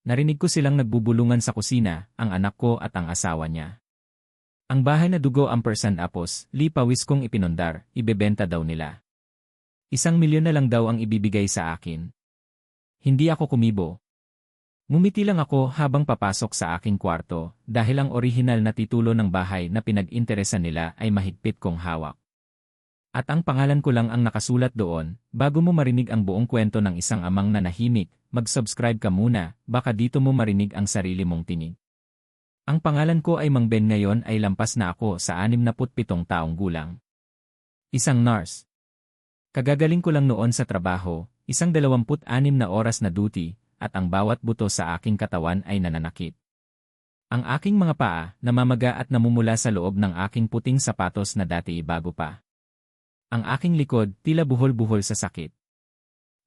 Narinig ko silang nagbubulungan sa kusina, ang anak ko at ang asawa niya. Ang bahay na dugo ampersand apos, lipawis kong ipinundar, ibebenta daw nila. 1 milyon na lang daw ang ibibigay sa akin. Hindi ako kumibo. Ngumiti lang ako habang papasok sa aking kwarto dahil ang orihinal na titulo ng bahay na pinag-interesan nila ay mahigpit kong hawak. At ang pangalan ko lang ang nakasulat doon. Bago mo marinig ang buong kwento ng isang amang nanahimik, mag-subscribe ka muna, baka dito mo marinig ang sarili mong tinig. Ang pangalan ko ay Mang Ben, ngayon ay lampas na ako sa 67 taong gulang. Isang nurse. Kagagaling ko lang noon sa trabaho, 26 na oras na duty, at ang bawat buto sa aking katawan ay nananakit. Ang aking mga paa, namamaga at namumula sa loob ng aking puting sapatos na dati bago pa. Ang aking likod, tila buhol-buhol sa sakit.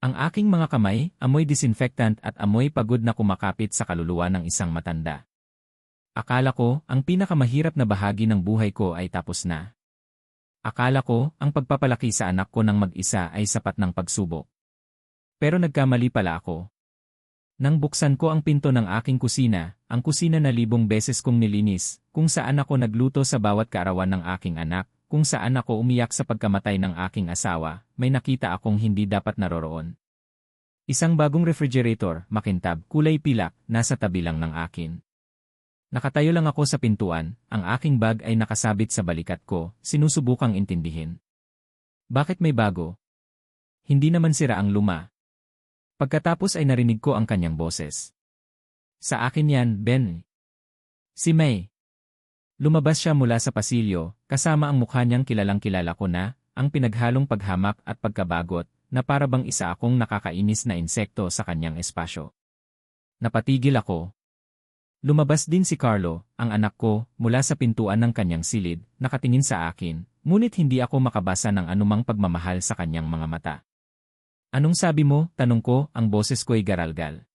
Ang aking mga kamay, amoy disinfectant at amoy pagod na kumakapit sa kaluluwa ng isang matanda. Akala ko, ang pinakamahirap na bahagi ng buhay ko ay tapos na. Akala ko, ang pagpapalaki sa anak ko ng mag-isa ay sapat ng pagsubok. Pero nagkamali pala ako. Nang buksan ko ang pinto ng aking kusina, ang kusina na 1000 beses kong nilinis, kung saan ako nagluto sa bawat kaarawan ng aking anak, kung saan ako umiyak sa pagkamatay ng aking asawa, may nakita akong hindi dapat naroroon. Isang bagong refrigerator, makintab, kulay pilak, nasa tabi lang ng akin. Nakatayo lang ako sa pintuan, ang aking bag ay nakasabit sa balikat ko, sinusubukang intindihin. Bakit may bago? Hindi naman sira ang luma. Pagkatapos ay narinig ko ang kanyang boses. Sa akin yan, Ben. Si May. Lumabas siya mula sa pasilyo, kasama ang mukha niyang kilalang-kilala ko na, ang pinaghalong paghamak at pagkabagot, na para bang isa akong nakakainis na insekto sa kanyang espasyo. Napatigil ako. Lumabas din si Carlo, ang anak ko, mula sa pintuan ng kanyang silid, nakatingin sa akin, ngunit hindi ako makabasa ng anumang pagmamahal sa kanyang mga mata. Anong sabi mo? Tanong ko, ang boses ko'y garalgal.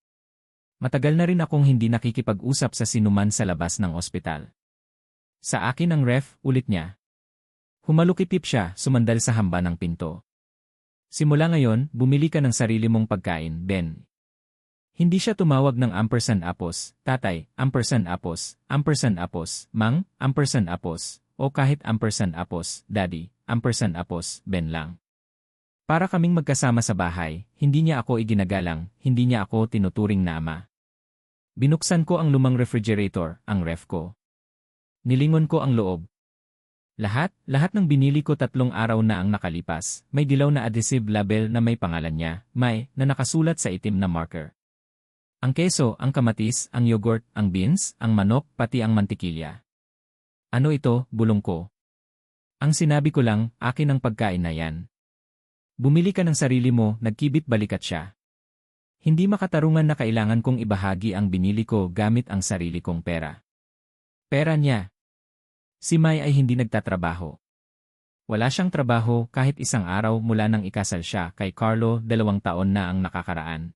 Matagal na rin akong hindi nakikipag-usap sa sinuman sa labas ng ospital. Sa akin ang ref, ulit niya. Humalukitip siya, sumandal sa hamba ng pinto. Simula ngayon, bumili ka ng sarili mong pagkain, Ben. Hindi siya tumawag ng ampersand apos, tatay, ampersand apos, mang, ampersand apos, o kahit ampersand apos, daddy, ampersand apos, Ben lang. Para kaming magkasama sa bahay, hindi niya ako iginagalang, hindi niya ako tinuturing na ama. Binuksan ko ang lumang refrigerator, ang ref ko. Nilingon ko ang loob. Lahat ng binili ko 3 araw na ang nakalipas, may dilaw na adhesive label na may pangalan niya, May, na nakasulat sa itim na marker. Ang keso, ang kamatis, ang yogurt, ang beans, ang manok, pati ang mantikilya. Ano ito? Bulong ko. Ang sinabi ko lang, akin ang pagkain na yan. Bumili ka ng sarili mo, nagkibit balikat siya. Hindi makatarungan na kailangan kong ibahagi ang binili ko gamit ang sarili kong pera. Pera niya. Si May ay hindi nagtatrabaho. Wala siyang trabaho kahit isang araw mula nang ikasal siya kay Carlo, 2 taon na ang nakakaraan.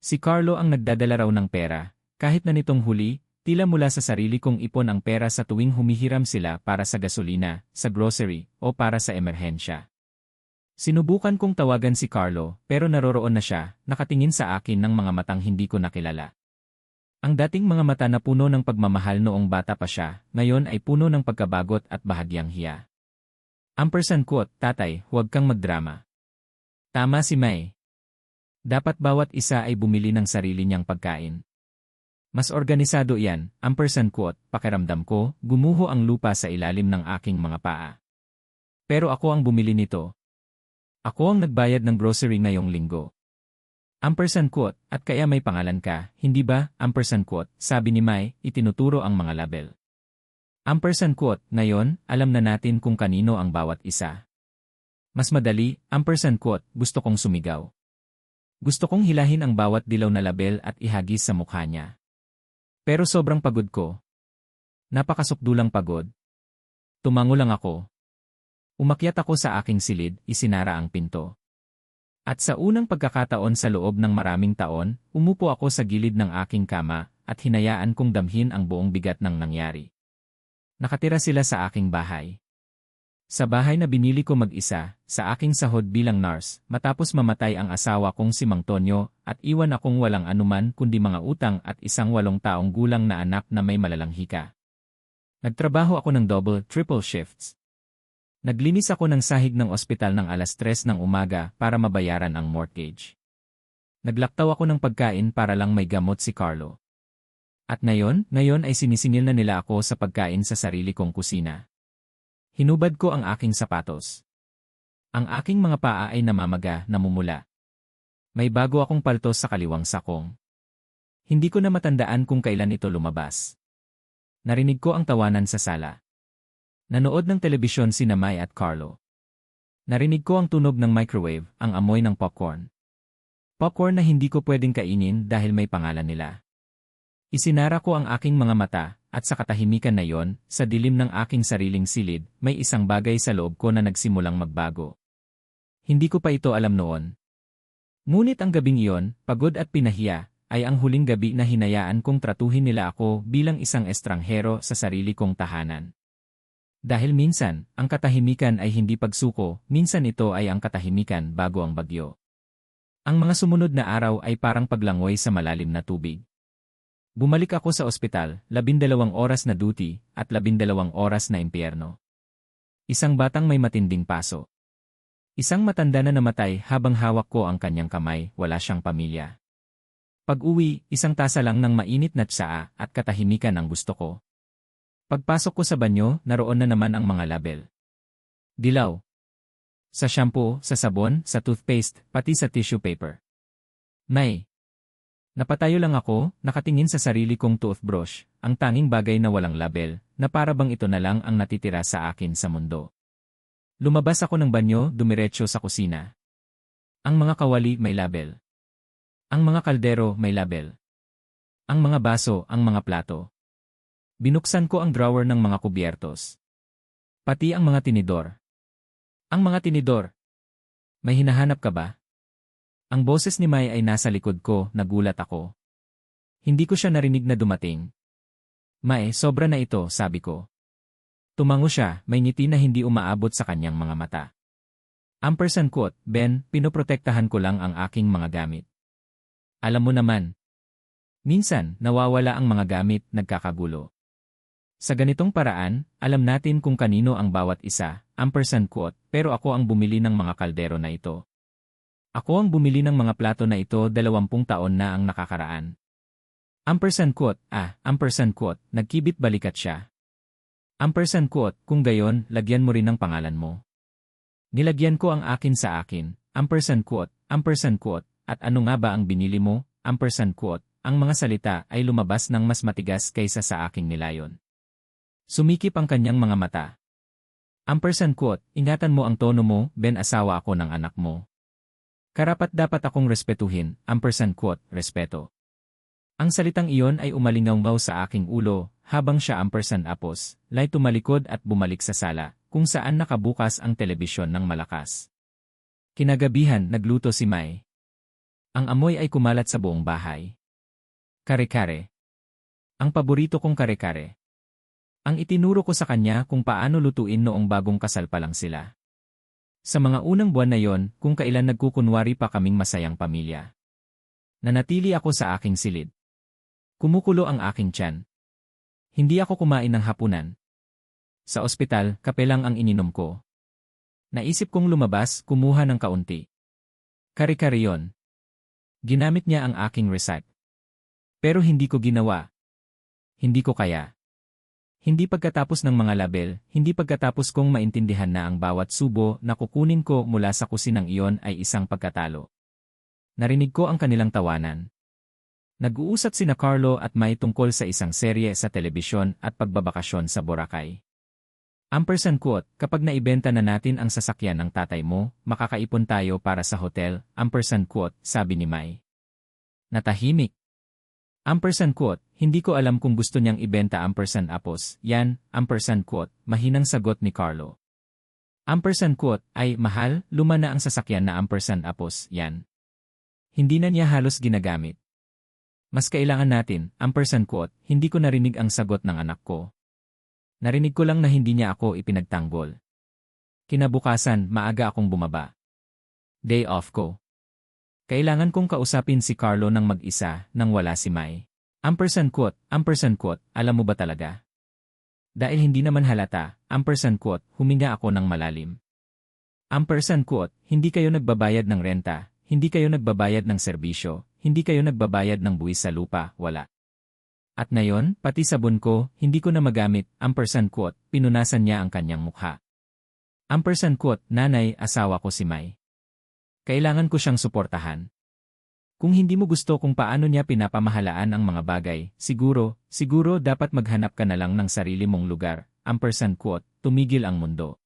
Si Carlo ang nagdadala raw ng pera, kahit na nitong huli, tila mula sa sarili kong ipon ang pera sa tuwing humihiram sila para sa gasolina, sa grocery, o para sa emerhensya. Sinubukan kong tawagan si Carlo, pero naroroon na siya, nakatingin sa akin ng mga matang hindi ko nakilala. Ang dating mga mata na puno ng pagmamahal noong bata pa siya, ngayon ay puno ng pagkabagot at bahagyang hiya. Ampersand quote, tatay, huwag kang magdrama. Tama si May. Dapat bawat isa ay bumili ng sarili niyang pagkain. Mas organisado yan, ampersand quote, pakiramdam ko, gumuho ang lupa sa ilalim ng aking mga paa. Pero ako ang bumili nito. Ako ang nagbayad ng grocery ngayong linggo. Ampersand quote, at kaya may pangalan ka, hindi ba? Ampersand quote, sabi ni May, itinuturo ang mga label. Ampersand quote, ngayon, alam na natin kung kanino ang bawat isa. Mas madali, ampersand quote, gusto kong sumigaw. Gusto kong hilahin ang bawat dilaw na label at ihagis sa mukha niya. Pero sobrang pagod ko. Napakasukdulang pagod. Tumango lang ako. Umakyat ako sa aking silid, isinara ang pinto. At sa unang pagkakataon sa loob ng maraming taon, umupo ako sa gilid ng aking kama at hinayaan kong damhin ang buong bigat ng nangyari. Nakatira sila sa aking bahay. Sa bahay na binili ko mag-isa, sa aking sahod bilang nurse, matapos mamatay ang asawa kong si Mang Tonyo, at iwan akong walang anuman kundi mga utang at isang 8 taong gulang na anak na may malalang hika. Nagtrabaho ako ng double, triple shifts. Naglinis ako ng sahig ng ospital ng 3:00 ng umaga para mabayaran ang mortgage. Naglaktaw ako ng pagkain para lang may gamot si Carlo. At ngayon ay sinisingil na nila ako sa pagkain sa sarili kong kusina. Hinubad ko ang aking sapatos. Ang aking mga paa ay namamaga, namumula. May bago akong paltos sa kaliwang sakong. Hindi ko na matandaan kung kailan ito lumabas. Narinig ko ang tawanan sa sala. Nanood ng telebisyon sina Mai at Carlo. Narinig ko ang tunog ng microwave, ang amoy ng popcorn. Popcorn na hindi ko pwedeng kainin dahil may pangalan nila. Isinara ko ang aking mga mata, at sa katahimikan na yon, sa dilim ng aking sariling silid, may isang bagay sa loob ko na nagsimulang magbago. Hindi ko pa ito alam noon. Ngunit ang gabing iyon, pagod at pinahiya, ay ang huling gabi na hinayaan kong tratuhin nila ako bilang isang estranghero sa sarili kong tahanan. Dahil minsan, ang katahimikan ay hindi pagsuko, minsan ito ay ang katahimikan bago ang bagyo. Ang mga sumunod na araw ay parang paglangoy sa malalim na tubig. Bumalik ako sa ospital, 12 oras na duty, at 12 oras na impyerno. Isang batang may matinding paso. Isang matanda na namatay habang hawak ko ang kanyang kamay, wala siyang pamilya. Pag-uwi, isang tasa lang ng mainit na tsaa at katahimikan ang gusto ko. Pagpasok ko sa banyo, naroon na naman ang mga label. Dilaw. Sa shampoo, sa sabon, sa toothpaste, pati sa tissue paper. May. Napatayo lang ako, nakatingin sa sarili kong toothbrush, ang tanging bagay na walang label, na para bang ito na lang ang natitira sa akin sa mundo. Lumabas ako ng banyo, dumiretso sa kusina. Ang mga kawali may label. Ang mga kaldero may label. Ang mga baso, ang mga plato. Binuksan ko ang drawer ng mga kubyertos. Pati ang mga tinidor. Ang mga tinidor. May hinahanap ka ba? Ang boses ni Mai ay nasa likod ko, nagulat ako. Hindi ko siya narinig na dumating. Mai, sobra na ito, sabi ko. Tumango siya, may ngiti na hindi umaabot sa kanyang mga mata. Ampersand quote, Ben, pinoprotektahan ko lang ang aking mga gamit. Alam mo naman. Minsan, nawawala ang mga gamit, nagkakagulo. Sa ganitong paraan, alam natin kung kanino ang bawat isa, ampersand quote, pero ako ang bumili ng mga kaldero na ito. Ako ang bumili ng mga plato na ito 20 taon na ang nakakaraan. Ampersand quote, ampersand quote, nagkibit balikat siya. Ampersand quote, kung gayon, lagyan mo rin ng pangalan mo. Nilagyan ko ang akin sa akin, ampersand quote, at ano nga ba ang binili mo, ampersand quote, ang mga salita ay lumabas ng mas matigas kaysa sa aking nilayon. Sumikip ang kanyang mga mata. Ampersand quote, ingatan mo ang tono mo, Ben, asawa ako ng anak mo. Karapat-dapat akong respetuhin, ampersand quote, respeto. Ang salitang iyon ay umalingaw sa aking ulo, habang siya ampersand apos, lay tumalikod at bumalik sa sala, kung saan nakabukas ang telebisyon ng malakas. Kinagabihan, nagluto si Mai. Ang amoy ay kumalat sa buong bahay. Kare-kare. Ang paborito kong kare-kare. Ang itinuro ko sa kanya kung paano lutuin noong bagong kasal pa lang sila. Sa mga unang buwan na yon, kung kailan nagkukunwari pa kaming masayang pamilya. Nanatili ako sa aking silid. Kumukulo ang aking tiyan. Hindi ako kumain ng hapunan. Sa ospital, kape lang ang ininom ko. Naisip kong lumabas, kumuha ng kaunti. Kare-kare yon. Ginamit niya ang aking recipe. Pero hindi ko ginawa. Hindi ko kaya. Hindi pagkatapos ng mga label, hindi pagkatapos kong maintindihan na ang bawat subo na kukunin ko mula sa kusinang iyon ay isang pagkatalo. Narinig ko ang kanilang tawanan. Nag-uusap sina Carlo at Mai tungkol sa isang serye sa telebisyon at pagbabakasyon sa Boracay. Ampersand quote, kapag naibenta na natin ang sasakyan ng tatay mo, makakaipon tayo para sa hotel, ampersand quote, sabi ni Mai. Natahimik. Ampersand quote, hindi ko alam kung gusto niyang ibenta ampersand apos, yan, ampersand quote, mahinang sagot ni Carlo. Ampersand quote, ay mahal, luma na ang sasakyan na ampersand apos, yan. Hindi na niya halos ginagamit. Mas kailangan natin, ampersand quote, hindi ko narinig ang sagot ng anak ko. Narinig ko lang na hindi niya ako ipinagtanggol. Kinabukasan, maaga akong bumaba. Day off ko. Kailangan kong kausapin si Carlo ng mag-isa nang wala si Mai. Ampersand quote, alam mo ba talaga? Dahil hindi naman halata, ampersand quote, huminga ako ng malalim. Ampersand quote, hindi kayo nagbabayad ng renta, hindi kayo nagbabayad ng serbisyo, hindi kayo nagbabayad ng buwis sa lupa, wala. At ngayon, pati sabon ko, hindi ko na magamit, ampersand quote, pinunasan niya ang kanyang mukha. Ampersand quote, nanay, asawa ko si Mai. Kailangan ko siyang suportahan. Kung hindi mo gusto kung paano niya pinapamahalaan ang mga bagay, siguro dapat maghanap ka na lang ng sarili mong lugar, ampersand quote, tumigil ang mundo.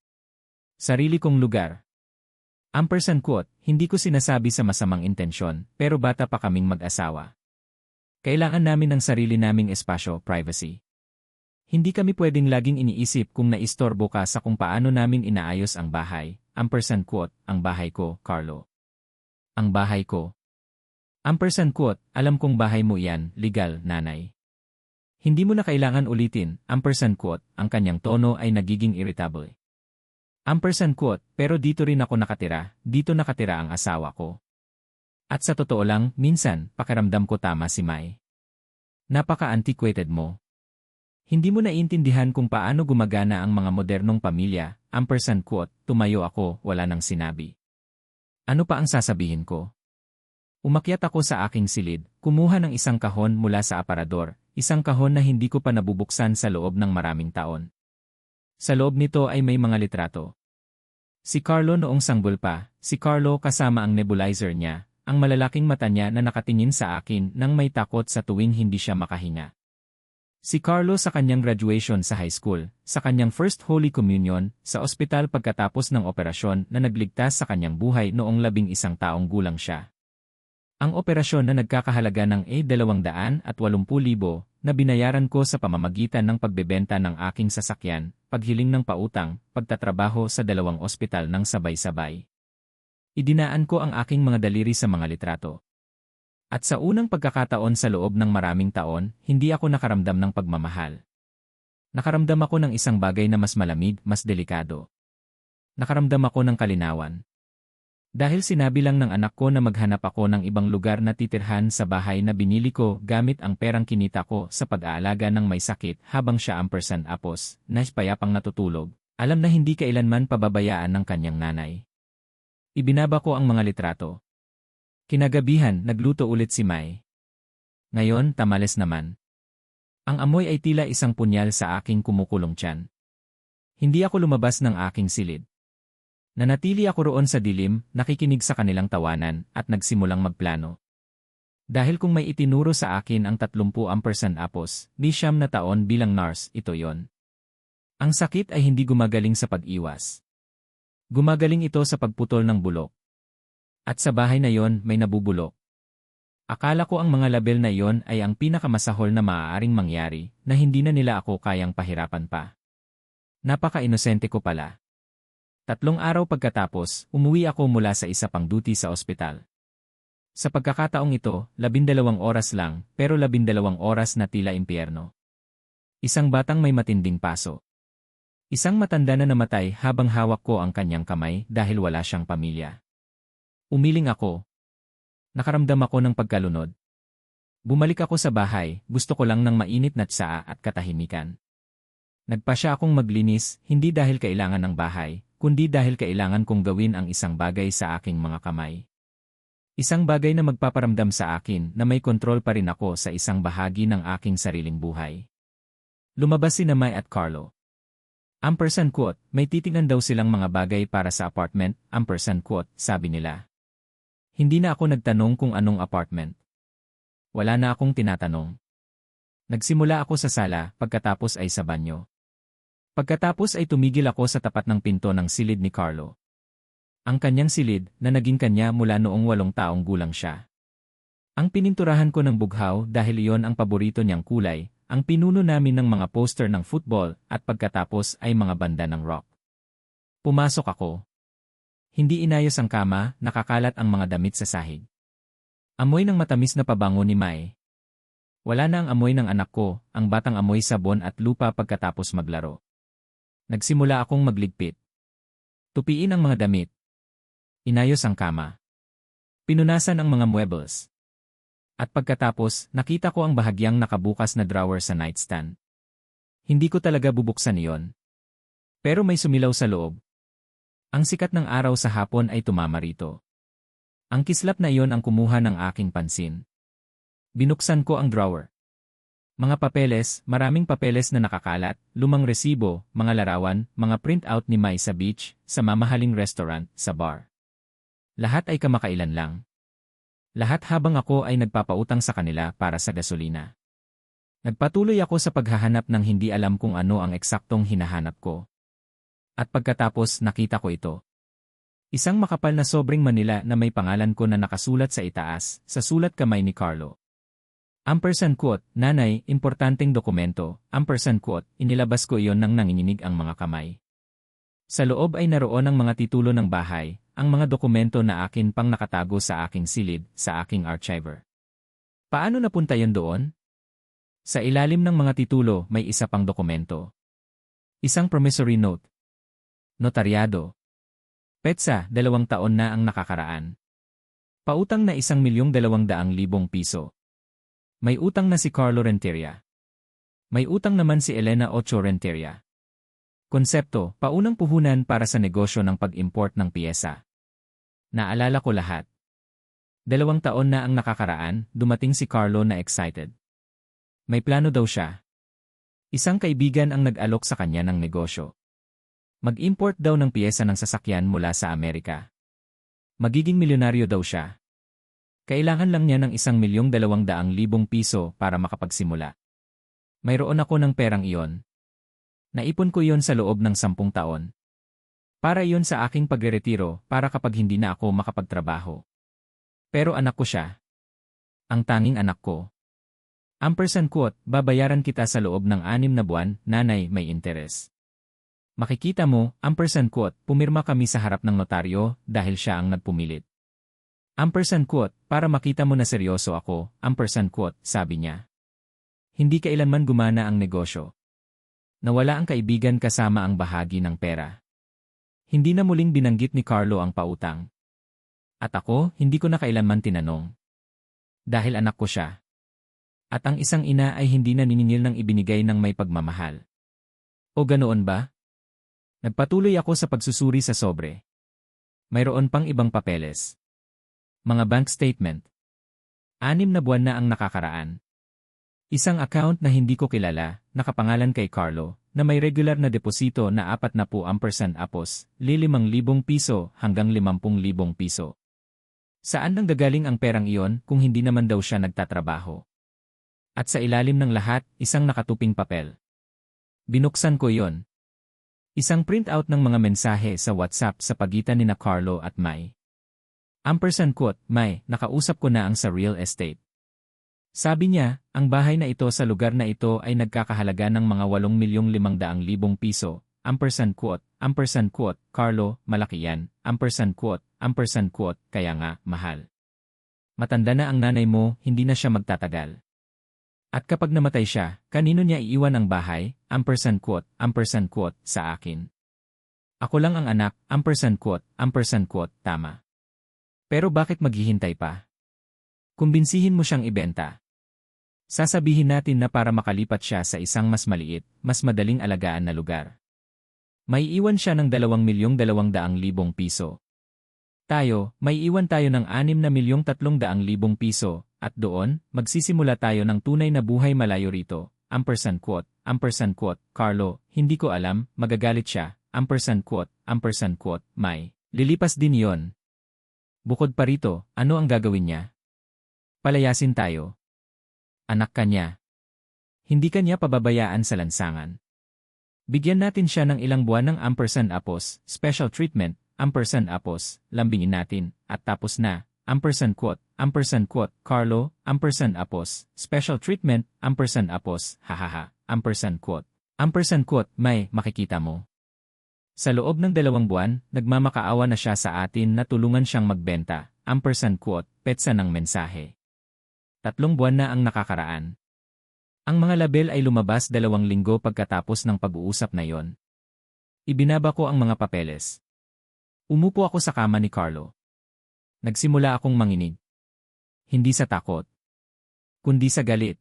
Sarili kong lugar. Ampersand quote, hindi ko sinasabi sa masamang intensyon, pero bata pa kaming mag-asawa. Kailangan namin ng sarili naming espasyo, privacy. Hindi kami pwedeng laging iniisip kung naistorbo ka sa kung paano namin inaayos ang bahay, ampersand quote, ang bahay ko, Carlo. Ang bahay ko. Ampersand quote, alam kong bahay mo yan, legal, nanay. Hindi mo na kailangan ulitin, ampersand quote, ang kanyang tono ay nagiging irritable. Ampersand quote, pero dito rin ako nakatira, dito nakatira ang asawa ko. At sa totoo lang, minsan, pakiramdam ko tama si Mai. Napaka-antiquated mo. Hindi mo naiintindihan kung paano gumagana ang mga modernong pamilya, ampersand quote, tumayo ako, wala nang sinabi. Ano pa ang sasabihin ko? Umakyat ako sa aking silid, kumuha ng isang kahon mula sa aparador, isang kahon na hindi ko pa nabubuksan sa loob ng maraming taon. Sa loob nito ay may mga litrato. Si Carlo noong sanggol pa, si Carlo kasama ang nebulizer niya, ang malalaking mata niya na nakatingin sa akin nang may takot sa tuwing hindi siya makahinga. Si Carlo sa kanyang graduation sa high school, sa kanyang first Holy Communion, sa ospital pagkatapos ng operasyon na nagligtas sa kanyang buhay noong 11 taong gulang siya. Ang operasyon na nagkakahalaga ng ₱280,000 na binayaran ko sa pamamagitan ng pagbebenta ng aking sasakyan, paghiling ng pautang, pagtatrabaho sa 2 ospital ng sabay-sabay. Idinaan ko ang aking mga daliri sa mga litrato. At sa unang pagkakataon sa loob ng maraming taon, hindi ako nakaramdam ng pagmamahal. Nakaramdam ako ng isang bagay na mas malamig, mas delikado. Nakaramdam ako ng kalinawan. Dahil sinabi lang ng anak ko na maghanap ako ng ibang lugar na titirhan sa bahay na binili ko gamit ang perang kinita ko sa pag-aalaga ng may sakit habang siya ampersand apos, na payapang natutulog, alam na hindi kailanman pababayaan ng kanyang nanay. Ibinaba ko ang mga litrato. Kinagabihan, nagluto ulit si Mai. Ngayon, tamales naman. Ang amoy ay tila isang punyal sa aking kumukulong tiyan. Hindi ako lumabas ng aking silid. Nanatili ako roon sa dilim, nakikinig sa kanilang tawanan, at nagsimulang magplano. Dahil kung may itinuro sa akin ang 30 ampersand apos, 9 na taon bilang nurse, ito yon. Ang sakit ay hindi gumagaling sa pag-iwas. Gumagaling ito sa pagputol ng bulok. At sa bahay na yon, may nabubulok. Akala ko ang mga label na iyon ay ang pinakamasahol na maaaring mangyari, na hindi na nila ako kayang pahirapan pa. Napaka-inosente ko pala. 3 araw pagkatapos, umuwi ako mula sa isa pang duty sa ospital. Sa pagkakataong ito, 12 oras lang, pero 12 oras na tila impyerno. Isang batang may matinding paso. Isang matanda na namatay habang hawak ko ang kanyang kamay dahil wala siyang pamilya. Umiling ako. Nakaramdam ako ng pagkalunod. Bumalik ako sa bahay, gusto ko lang ng mainit na tsaa at katahimikan. Nagpasya akong maglinis, hindi dahil kailangan ng bahay, kundi dahil kailangan kong gawin ang isang bagay sa aking mga kamay. Isang bagay na magpaparamdam sa akin na may kontrol pa rin ako sa isang bahagi ng aking sariling buhay. Lumabas si Mai at Carlo. Ampersand quote, may titignan daw silang mga bagay para sa apartment, ampersand quote, sabi nila. Hindi na ako nagtanong kung anong apartment. Wala na akong tinatanong. Nagsimula ako sa sala, pagkatapos ay sa banyo. Pagkatapos ay tumigil ako sa tapat ng pinto ng silid ni Carlo. Ang kanyang silid, na naging kanya mula noong 8 taong gulang siya. Ang pininturahan ko ng bughaw dahil iyon ang paborito niyang kulay, ang pinuno namin ng mga poster ng football at pagkatapos ay mga banda ng rock. Pumasok ako. Hindi inayos ang kama, nakakalat ang mga damit sa sahig. Amoy ng matamis na pabango ni Mai. Wala na ang amoy ng anak ko, ang batang amoy sabon at lupa pagkatapos maglaro. Nagsimula akong magligpit. Tupiin ang mga damit. Inayos ang kama. Pinunasan ang mga muebles. At pagkatapos, nakita ko ang bahagyang nakabukas na drawer sa nightstand. Hindi ko talaga bubuksan iyon. Pero may sumilaw sa loob. Ang sikat ng araw sa hapon ay tumama rito. Ang kislap na iyon ang kumuha ng aking pansin. Binuksan ko ang drawer. Mga papeles, maraming papeles na nakakalat, lumang resibo, mga larawan, mga printout ni Mai sa beach, sa mamahaling restaurant, sa bar. Lahat ay kamakailan lang. Lahat habang ako ay nagpapautang sa kanila para sa gasolina. Nagpatuloy ako sa paghahanap ng hindi alam kung ano ang eksaktong hinahanap ko. At pagkatapos nakita ko ito. Isang makapal na sobrang Manila na may pangalan ko na nakasulat sa itaas, sa sulat kamay ni Carlo. Ampersand quote, nanay, importanteng dokumento, ampersand quote, inilabas ko iyon nang nanginginig ang mga kamay. Sa loob ay naroon ang mga titulo ng bahay, ang mga dokumento na akin pang nakatago sa aking silid, sa aking archiver. Paano napunta yon doon? Sa ilalim ng mga titulo may isa pang dokumento. Isang promissory note. Notaryado. Petsa, 2 taon na ang nakakaraan. Pautang na 1,200,000 piso. May utang na si Carlo Renteria. May utang naman si Elena Ocho Renteria. Konsepto, paunang puhunan para sa negosyo ng pag-import ng piyesa. Naalala ko lahat. 2 taon na ang nakakaraan, dumating si Carlo na excited. May plano daw siya. Isang kaibigan ang nag-alok sa kanya ng negosyo. Mag-import daw ng piyesa ng sasakyan mula sa Amerika. Magiging milyonaryo daw siya. Kailangan lang niya ng 1,200,000 piso para makapagsimula. Mayroon ako ng perang iyon. Naipon ko iyon sa loob ng 10 taon. Para iyon sa aking pagreretiro para kapag hindi na ako makapagtrabaho. Pero anak ko siya. Ang tanging anak ko. Ampersand quote, babayaran kita sa loob ng 6 na buwan, nanay, may interes. Makikita mo, ampersand quote, pumirma kami sa harap ng notaryo dahil siya ang nagpumilit. Ampersand quote, para makita mo na seryoso ako, ampersand quote, sabi niya. Hindi kailanman gumana ang negosyo. Nawala ang kaibigan kasama ang bahagi ng pera. Hindi na muling binanggit ni Carlo ang pautang. At ako, hindi ko na kailanman tinanong. Dahil anak ko siya. At ang isang ina ay hindi na niningil ng ibinigay ng may pagmamahal. O ganoon ba? Nagpatuloy ako sa pagsusuri sa sobre. Mayroon pang ibang papeles. Mga bank statement. 6 na buwan na ang nakakaraan. Isang account na hindi ko kilala, nakapangalan kay Carlo, na may regular na deposito na 40% apos, 5,000 piso hanggang 50,000 piso. Saan nang gagaling ang perang iyon kung hindi naman daw siya nagtatrabaho? At sa ilalim ng lahat, isang nakatuping papel. Binuksan ko iyon. Isang printout ng mga mensahe sa WhatsApp sa pagitan ni Carlo at Mai. Ampersand quote, Mai, nakausap ko na ang sa real estate. Sabi niya, ang bahay na ito sa lugar na ito ay nagkakahalaga ng mga 8,500,000 piso. Ampersand quote, Carlo, malaki yan. Ampersand quote, kaya nga, mahal. Matanda na ang nanay mo, hindi na siya magtatagal. At kapag namatay siya, kanino niya iiwan ang bahay? Ampersand quote, sa akin. Ako lang ang anak, ampersand quote, tama. Pero bakit maghihintay pa? Kumbinsihin mo siyang ibenta. Sasabihin natin na para makalipat siya sa isang mas maliit, mas madaling alagaan na lugar. May iwan siya ng 2,200,000 piso. May iwan tayo ng 6,300,000 piso. At doon, magsisimula tayo ng tunay na buhay malayo rito. Ampersand quote, Carlo, hindi ko alam, magagalit siya. Ampersand quote, Mai. Lilipas din yon. Bukod pa rito, ano ang gagawin niya? Palayasin tayo. Anak ka niya. Hindi ka niya pababayaan sa lansangan. Bigyan natin siya ng ilang buwan ng ampersand apos, special treatment, ampersand apos, lambingin natin, at tapos na. Ampersand quote, Carlo, ampersand apos, special treatment, ampersand apos, hahaha, ampersand quote, Mai, makikita mo. Sa loob ng 2 buwan, nagmamakaawa na siya sa atin na tulungan siyang magbenta, ampersand quote, petsa ng mensahe. 3 buwan na ang nakakaraan. Ang mga label ay lumabas 2 linggo pagkatapos ng pag-uusap na yon. Ibinaba ko ang mga papeles. Umupo ako sa kama ni Carlo. Nagsimula akong manginig. Hindi sa takot, kundi sa galit.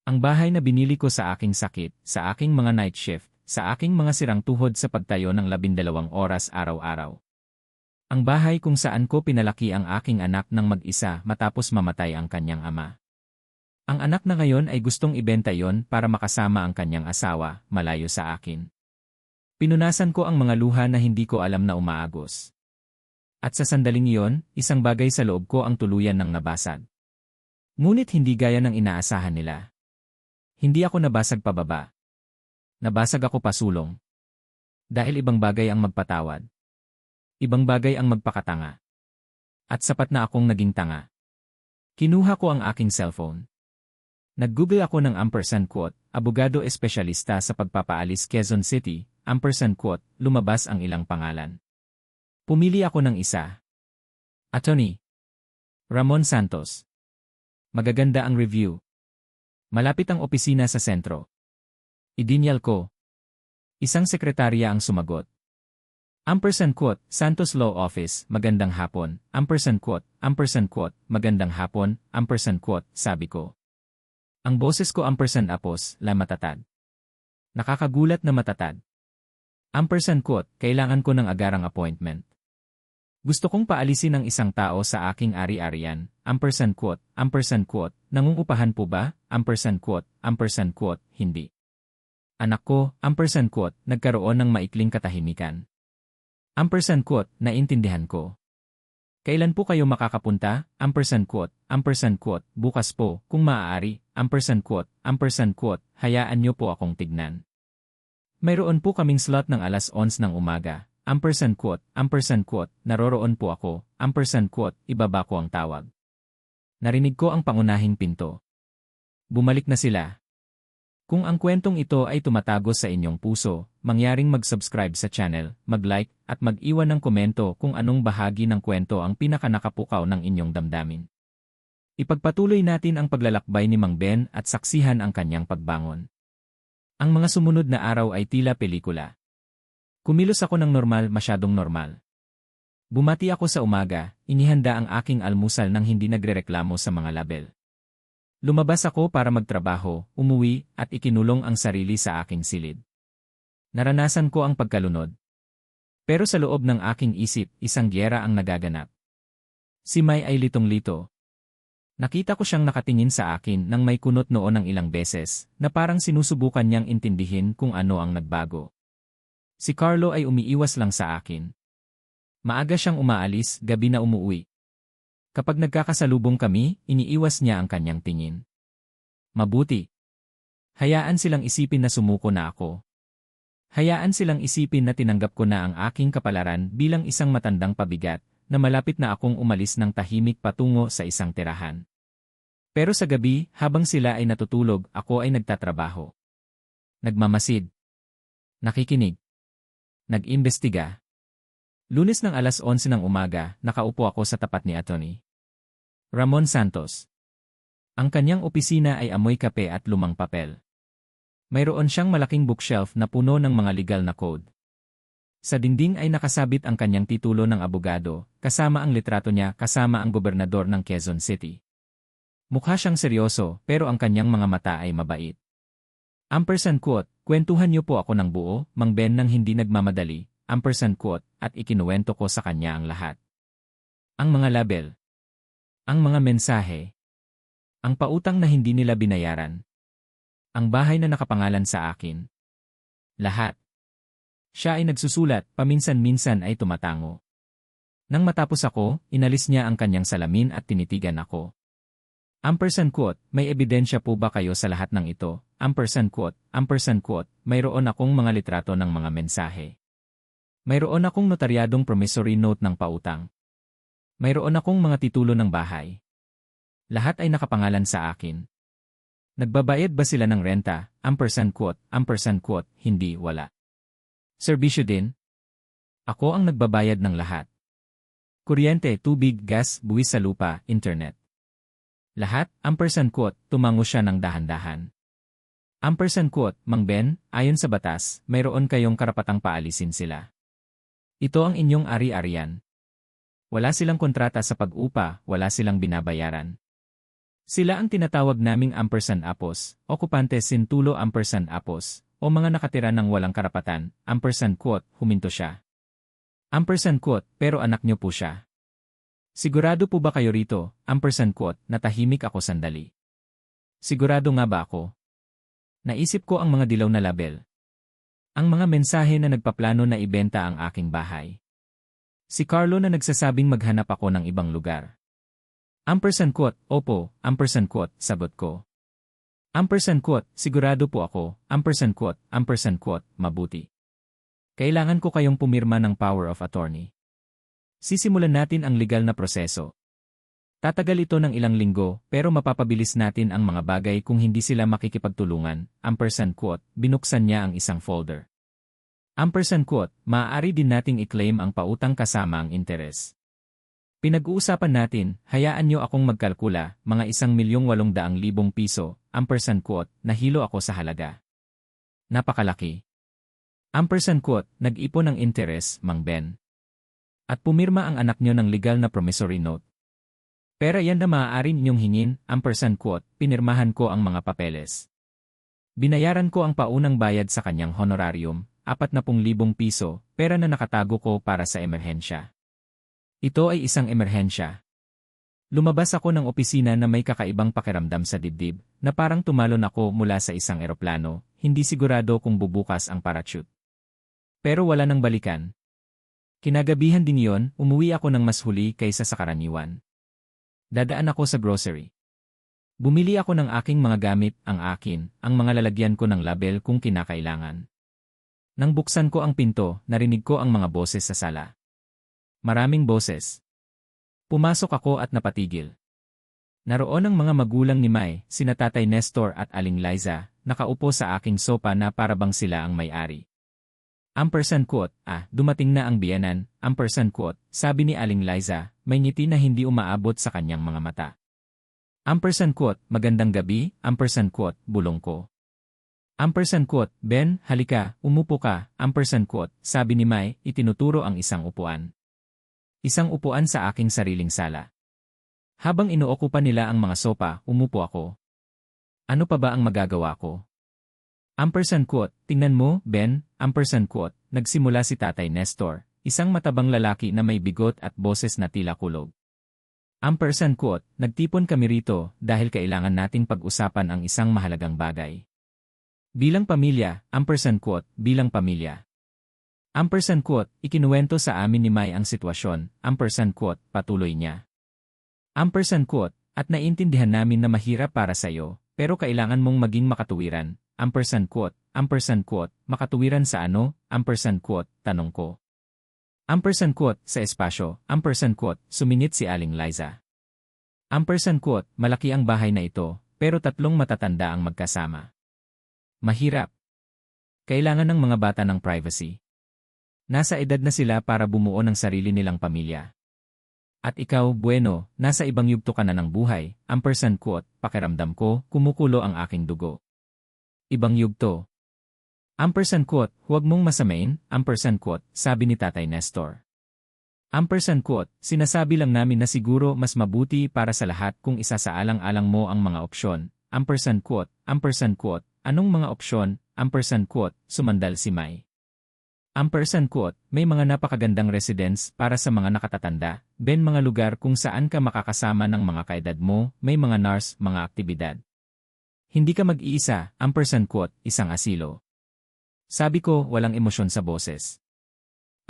Ang bahay na binili ko sa aking sakit, sa aking mga night shift, sa aking mga sirang tuhod sa pagtayo ng 12 oras araw-araw. Ang bahay kung saan ko pinalaki ang aking anak ng mag-isa matapos mamatay ang kanyang ama. Ang anak na ngayon ay gustong ibenta yon para makasama ang kanyang asawa, malayo sa akin. Pinunasan ko ang mga luha na hindi ko alam na umaagos. At sa sandaling iyon, isang bagay sa loob ko ang tuluyan ng nabasag. Ngunit hindi gaya ng inaasahan nila. Hindi ako nabasag pababa. Nabasag ako pasulong. Dahil ibang bagay ang magpatawad. Ibang bagay ang magpakatanga. At sapat na akong naging tanga. Kinuha ko ang aking cellphone. Nag-google ako ng #, abogado espesyalista sa pagpapaalis Quezon City, #, lumabas ang ilang pangalan. Pumili ako ng isa. Attorney Ramon Santos. Magaganda ang review. Malapit ang opisina sa sentro. Idinyal ko. Isang sekretarya ang sumagot. Santos Law Office, magandang hapon, magandang hapon, sabi ko. Ang boses ko apos, la matatag. Nakakagulat na matatag. Kailangan ko ng agarang appointment. Gusto kong paalisin ang isang tao sa aking ari-arian, nangungupahan po ba, hindi. Anak ko, nagkaroon ng maikling katahimikan. Naintindihan ko. Kailan po kayo makakapunta, bukas po, kung maaari, hayaan niyo po akong tignan. Mayroon po kaming slot ng 11:00 ng umaga. Naroroon po ako, ibaba ko ang tawag. Narinig ko ang pangunahing pinto. Bumalik na sila. Kung ang kwentong ito ay tumatago sa inyong puso, mangyaring mag-subscribe sa channel, mag-like, at mag-iwan ng komento kung anong bahagi ng kwento ang pinakanakapukaw ng inyong damdamin. Ipagpatuloy natin ang paglalakbay ni Mang Ben at saksihan ang kanyang pagbangon. Ang mga sumunod na araw ay tila pelikula. Kumilos ako ng normal, masyadong normal. Bumati ako sa umaga, inihanda ang aking almusal nang hindi nagrereklamo sa mga label. Lumabas ako para magtrabaho, umuwi, at ikinulong ang sarili sa aking silid. Naranasan ko ang pagkalunod. Pero sa loob ng aking isip, isang gyera ang nagaganap. Si May ay litong-lito. Nakita ko siyang nakatingin sa akin nang may kunot noon ng ilang beses, na parang sinusubukan niyang intindihin kung ano ang nagbago. Si Carlo ay umiiwas lang sa akin. Maaga siyang umaalis, gabi na umuwi. Kapag nagkakasalubong kami, iniiwas niya ang kanyang tingin. Mabuti. Hayaan silang isipin na sumuko na ako. Hayaan silang isipin na tinanggap ko na ang aking kapalaran bilang isang matandang pabigat, na malapit na akong umalis ng tahimik patungo sa isang tirahan. Pero sa gabi, habang sila ay natutulog, ako ay nagtatrabaho. Nagmamasid. Nakikinig. Nag-imbestiga. Lunes ng 11:00 ng umaga, nakaupo ako sa tapat ni Atty. Ramon Santos. Ang kanyang opisina ay amoy kape at lumang papel. Mayroon siyang malaking bookshelf na puno ng mga legal na code. Sa dingding ay nakasabit ang kanyang titulo ng abogado, kasama ang litrato niya kasama ang gobernador ng Quezon City. Mukha siyang seryoso, pero ang kanyang mga mata ay mabait. Kwentuhan niyo po ako ng buo, Mang Ben, nang hindi nagmamadali, at ikinuwento ko sa kanya ang lahat. Ang mga label. Ang mga mensahe. Ang pautang na hindi nila binayaran. Ang bahay na nakapangalan sa akin. Lahat. Siya ay nagsusulat, paminsan-minsan ay tumatango. Nang matapos ako, inalis niya ang kanyang salamin at tinitigan ako. May ebidensya po ba kayo sa lahat ng ito? Mayroon akong mga litrato ng mga mensahe. Mayroon akong notaryadong promissory note ng pautang. Mayroon akong mga titulo ng bahay. Lahat ay nakapangalan sa akin. Nagbabayad ba sila ng renta? Hindi, wala. Serbisyo din? Ako ang nagbabayad ng lahat. Kuryente, tubig, gas, buwis sa lupa, internet. Lahat, tumango siya ng dahan-dahan. Mang Ben, ayon sa batas, mayroon kayong karapatang paalisin sila. Ito ang inyong ari-arian. Wala silang kontrata sa pag-upa, wala silang binabayaran. Sila ang tinatawag naming ampersand apos, okupante sin tulo ampersand apos, o mga nakatira ng walang karapatan, ampersand quote, huminto siya. Ampersand quote, pero anak niyo po siya. Sigurado po ba kayo rito, ampersand quote, natahimik ako sandali. Sigurado nga ba ako? Naisip ko ang mga dilaw na label. Ang mga mensahe na nagpaplano na ibenta ang aking bahay. Si Carlo na nagsasabing maghanap ako ng ibang lugar. Ampersand quote, opo, ampersand quote, sagot ko. Ampersand quote, sigurado po ako, ampersand quote, mabuti. Kailangan ko kayong pumirma ng power of attorney. Sisimulan natin ang legal na proseso. Tatagal ito ng ilang linggo, pero mapapabilis natin ang mga bagay kung hindi sila makikipagtulungan. Ampersand quote, binuksan niya ang isang folder. Ampersand quote, maaari din nating i-claim ang pautang kasama ang interes. Pinag-uusapan natin, hayaan niyo akong magkalkula, mga 1,800,000 piso, ampersand quote, nahilo ako sa halaga. Napakalaki. Ampersand quote, nag-ipon ng interes, Mang Ben. At pumirma ang anak niyo ng legal na promissory note. Pera yan na maaari ninyong hingin, ampersand quote, pinirmahan ko ang mga papeles. Binayaran ko ang paunang bayad sa kanyang honorarium, 40,000 piso, pera na nakatago ko para sa emerhensya. Ito ay isang emerhensya. Lumabas ako ng opisina na may kakaibang pakiramdam sa dibdib, na parang tumalon ako mula sa isang eroplano, hindi sigurado kung bubukas ang parachute. Pero wala nang balikan. Kinagabihan din yon, umuwi ako ng mas huli kaysa sa karaniwan. Dadaan ako sa grocery. Bumili ako ng aking mga gamit, ang akin, ang mga lalagyan ko ng label kung kinakailangan. Nang buksan ko ang pinto, narinig ko ang mga boses sa sala. Maraming boses. Pumasok ako at napatigil. Naroon ang mga magulang ni Mai, sina Tatay Nestor at Aling Liza, nakaupo sa aking sopa na parabang sila ang may-ari. Ampersand quote, dumating na ang biyenan, ampersand quote, sabi ni Aling Liza, may ngiti na hindi umaabot sa kanyang mga mata. Ampersand quote, magandang gabi, ampersand quote, bulong ko. Ampersand quote, Ben, halika, umupo ka, ampersand quote, sabi ni Mai, itinuturo ang isang upuan. Isang upuan sa aking sariling sala. Habang inuokupan nila ang mga sopa, umupo ako. Ano pa ba ang magagawa ko? Ampersand quote, tingnan mo, Ben, ampersand quote, nagsimula si Tatay Nestor, isang matabang lalaki na may bigot at boses na tila kulog. Ampersand quote, nagtipon kami rito dahil kailangan nating pag-usapan ang isang mahalagang bagay. Bilang pamilya, ampersand quote, bilang pamilya. Ampersand quote, ikinuwento sa amin ni Mai ang sitwasyon, ampersand quote, patuloy niya. Ampersand quote, at naintindihan namin na mahirap para sa iyo, pero kailangan mong maging makatuwiran. Ampersand quote, makatuwiran sa ano, ampersand quote, tanong ko. Ampersand quote, sa espasyo, ampersand quote, suminit si Aling Liza. Ampersand quote, malaki ang bahay na ito, pero 3 matatanda ang magkasama. Mahirap. Kailangan ng mga bata ng privacy. Nasa edad na sila para bumuo ng sarili nilang pamilya. At ikaw, bueno, nasa ibang yugto ka na ng buhay, ampersand quote, pakiramdam ko, kumukulo ang aking dugo. Ibang yugto. Ampersand quote, huwag mong masamain, ampersand quote, sabi ni Tatay Nestor. Ampersand quote, sinasabi lang namin na siguro mas mabuti para sa lahat kung isasaalang-alang mo ang mga opsyon, ampersand quote, anong mga opsyon, ampersand quote, sumandal si Mai. Ampersand quote, may mga napakagandang residence para sa mga nakatatanda, Ben, mga lugar kung saan ka makakasama ng mga kaedad mo, may mga nurse, mga aktibidad. Hindi ka mag-iisa, ampersand quote, isang asilo. Sabi ko, walang emosyon sa boses.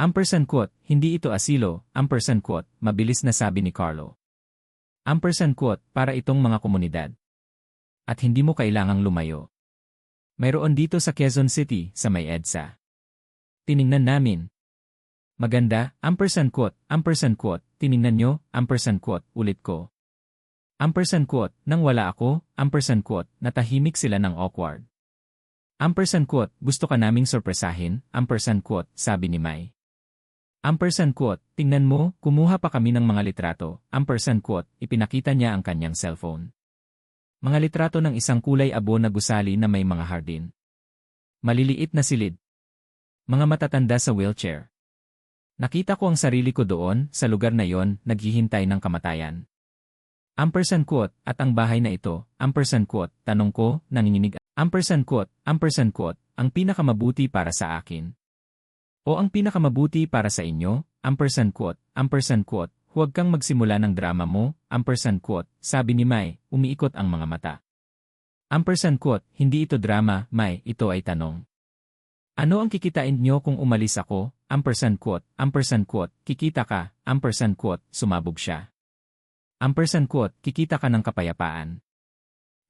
Ampersand quote, hindi ito asilo, ampersand quote, mabilis na sabi ni Carlo. Ampersand quote, para itong mga komunidad. At hindi mo kailangang lumayo. Mayroon dito sa Quezon City, sa may EDSA. Tiningnan namin. Maganda, ampersand quote, tiningnan nyo, ampersand quote, ulit ko. Ampersand quote, nang wala ako, ampersand quote, natahimik sila ng awkward. Ampersand quote, gusto ka naming sorpresahin, ampersand quote, sabi ni Mai. Ampersand quote, tingnan mo, kumuha pa kami ng mga litrato, ampersand quote, ipinakita niya ang kanyang cellphone. Mga litrato ng isang kulay abo na gusali na may mga hardin. Maliliit na silid. Mga matatanda sa wheelchair. Nakita ko ang sarili ko doon, sa lugar na yon, naghihintay ng kamatayan. Ampersand quote, at ang bahay na ito, ampersand quote, tanong ko, nanginginig, ampersand quote, ang pinakamabuti para sa akin. O ang pinakamabuti para sa inyo, ampersand quote, huwag kang magsimula ng drama mo, ampersand quote, sabi ni Mai, umiikot ang mga mata. Ampersand quote, hindi ito drama, Mai, ito ay tanong. Ano ang kikitain nyo kung umalis ako, ampersand quote, kikita ka, ampersand quote, sumabog siya. Ampersand quote, kikita ka ng kapayapaan.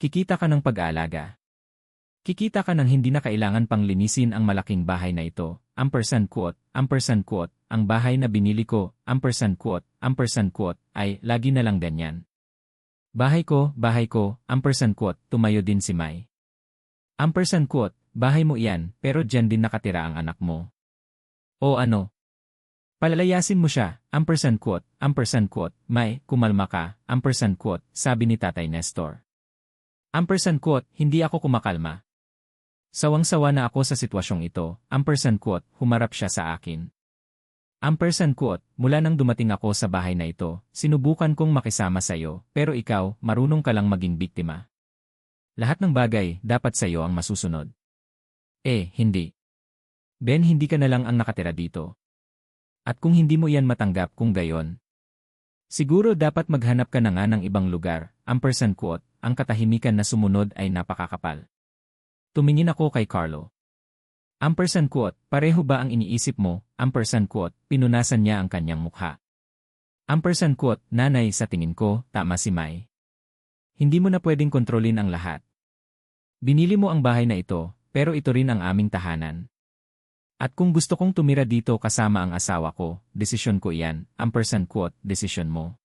Kikita ka ng pag-aalaga. Kikita ka ng hindi na kailangan pang linisin ang malaking bahay na ito, ampersand quote, ang bahay na binili ko, ampersand quote, ay lagi na lang ganyan. Bahay ko, ampersand quote, tumayo din si Mai. Ampersand quote, bahay mo iyan, pero dyan din nakatira ang anak mo. O ano? Palalayasin mo siya, ampersand quote, Mai, kumalma ka, ampersand quote, sabi ni Tatay Nestor. Ampersand quote, hindi ako kumakalma. Sawang-sawa na ako sa sitwasyong ito, ampersand quote, humarap siya sa akin. Ampersand quote, mula nang dumating ako sa bahay na ito, sinubukan kong makisama sa iyo, pero ikaw, marunong ka lang maging biktima. Lahat ng bagay, dapat sa iyo ang masusunod. Hindi. Ben, hindi ka na lang ang nakatira dito. At kung hindi mo iyan matanggap kung gayon, siguro dapat maghanap ka na nga ng ibang lugar, ampersand quote, ang katahimikan na sumunod ay napakakapal. Tumingin ako kay Carlo. Ampersand quote, pareho ba ang iniisip mo, ampersand quote, pinunasan niya ang kanyang mukha. Ampersand quote, nanay, sa tingin ko, tama si Mai. Hindi mo na pwedeng kontrolin ang lahat. Binili mo ang bahay na ito, pero ito rin ang aming tahanan. At kung gusto kong tumira dito kasama ang asawa ko, desisyon ko iyan, ampersand quote, desisyon mo.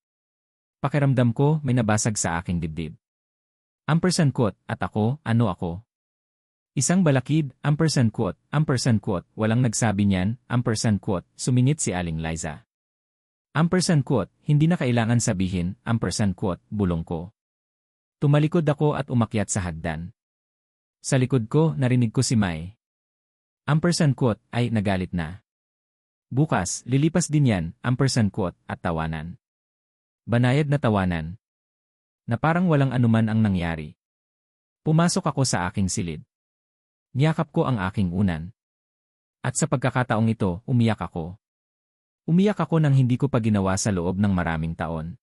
Pakiramdam ko, may nabasag sa aking dibdib. Ampersand quote, at ako, ano ako? Isang balakid, ampersand quote, walang nagsabi niyan, ampersand quote, sumingit si Aling Liza. Ampersand quote, hindi na kailangan sabihin, ampersand quote, bulong ko. Tumalikod ako at umakyat sa hagdan. Sa likod ko, narinig ko si Mai. Ampersand quote, ay nagalit na. Bukas, lilipas din yan, ampersand quote, at tawanan. Banayad na tawanan. Na parang walang anuman ang nangyari. Pumasok ako sa aking silid. Niyakap ko ang aking unan. At sa pagkakataong ito, umiyak ako. Umiyak ako nang hindi ko pa ginawa sa loob ng maraming taon.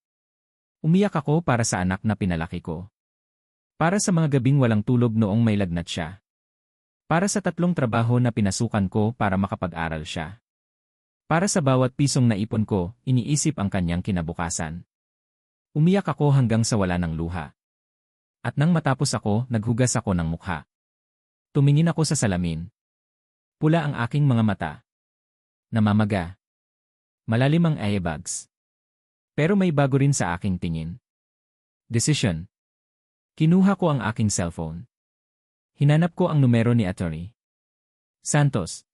Umiyak ako para sa anak na pinalaki ko. Para sa mga gabing walang tulog noong may lagnat siya. Para sa 3 trabaho na pinasukan ko para makapag-aral siya. Para sa bawat pisong naipon ko, iniisip ang kanyang kinabukasan. Umiyak ako hanggang sa wala ng luha. At nang matapos ako, naghugas ako ng mukha. Tumingin ako sa salamin. Pula ang aking mga mata. Namamaga. Malalim ang eyebags. Pero may bago rin sa aking tingin. Decision. Kinuha ko ang aking cellphone. Hinanap ko ang numero ni Attorney Santos.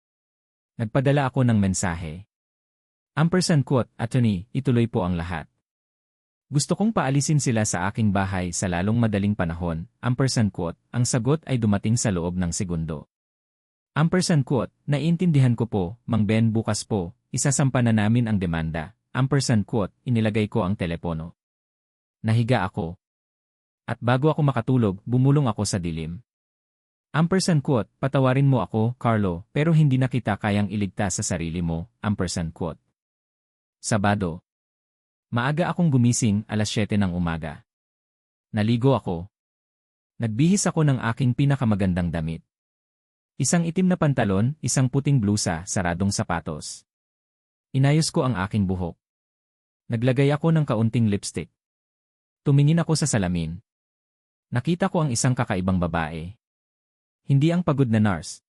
Nagpadala ako ng mensahe. Ampersand quote, Attorney, ituloy po ang lahat. Gusto kong paalisin sila sa aking bahay sa lalong madaling panahon, ampersand quote, ang sagot ay dumating sa loob ng segundo. Ampersand quote, naiintindihan ko po, Mang Ben, bukas po, isasampa na namin ang demanda, ampersand quote, inilagay ko ang telepono. Nahiga ako. At bago ako makatulog, bumulong ako sa dilim. Ampersand quote, patawarin mo ako, Carlo, pero hindi na kita kayang iligtas sa sarili mo, ampersand quote. Sabado. Maaga akong gumising, 7:00 ng umaga. Naligo ako. Nagbihis ako ng aking pinakamagandang damit. Isang itim na pantalon, isang puting blusa, saradong sapatos. Inayos ko ang aking buhok. Naglagay ako ng kaunting lipstick. Tumingin ako sa salamin. Nakita ko ang isang kakaibang babae. Hindi ang pagod na nurse.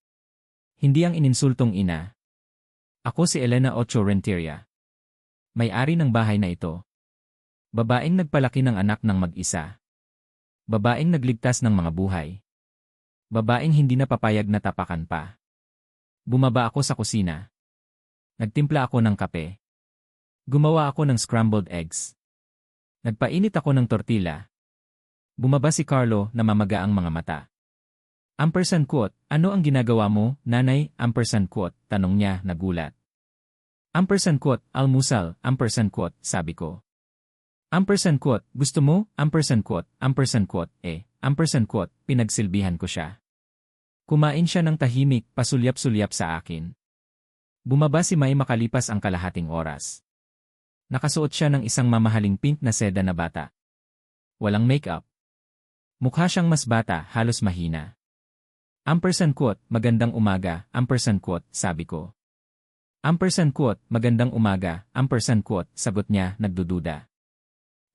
Hindi ang ininsultong ina. Ako si Elena Ocho Renteria. May-ari ng bahay na ito. Babaeng nagpalaki ng anak ng mag-isa. Babaeng nagligtas ng mga buhay. Babaeng hindi napapayag na tapakan pa. Bumaba ako sa kusina. Nagtimpla ako ng kape. Gumawa ako ng scrambled eggs. Nagpainit ako ng tortilla. Bumaba si Carlo na mamaga ang mga mata. Ampersand quote, ano ang ginagawa mo, nanay? Ampersand quote, tanong niya, nagulat. Ampersand quote, almusal, ampersand quote, sabi ko. Ampersand quote, gusto mo, ampersand quote, ampersand quote, pinagsilbihan ko siya. Kumain siya ng tahimik, pasulyap-sulyap sa akin. Bumaba si Mai makalipas ang kalahating oras. Nakasuot siya ng isang mamahaling pink na seda na bata. Walang makeup. Mukha siyang mas bata, halos mahina. Ampersand quote, magandang umaga, ampersand quote, sabi ko. Ampersand quote, magandang umaga, ampersand quote, sagot niya, nagdududa.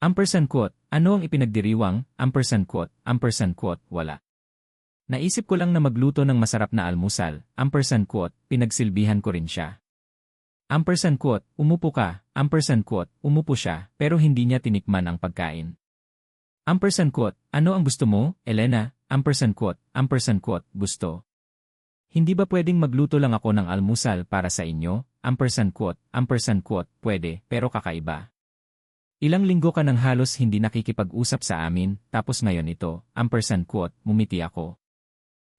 Ampersand quote, ano ang ipinagdiriwang, ampersand quote, wala. Naisip ko lang na magluto ng masarap na almusal, ampersand quote, pinagsilbihan ko rin siya. Ampersand quote, umupo ka, ampersand quote, umupo siya, pero hindi niya tinikman ang pagkain. Ampersand quote, ano ang gusto mo, Elena, ampersand quote, gusto. Hindi ba pwedeng magluto lang ako ng almusal para sa inyo, ampersand quote, pwede, pero kakaiba. Ilang linggo ka nang halos hindi nakikipag-usap sa amin, tapos ngayon ito, ampersand quote, mumiti ako.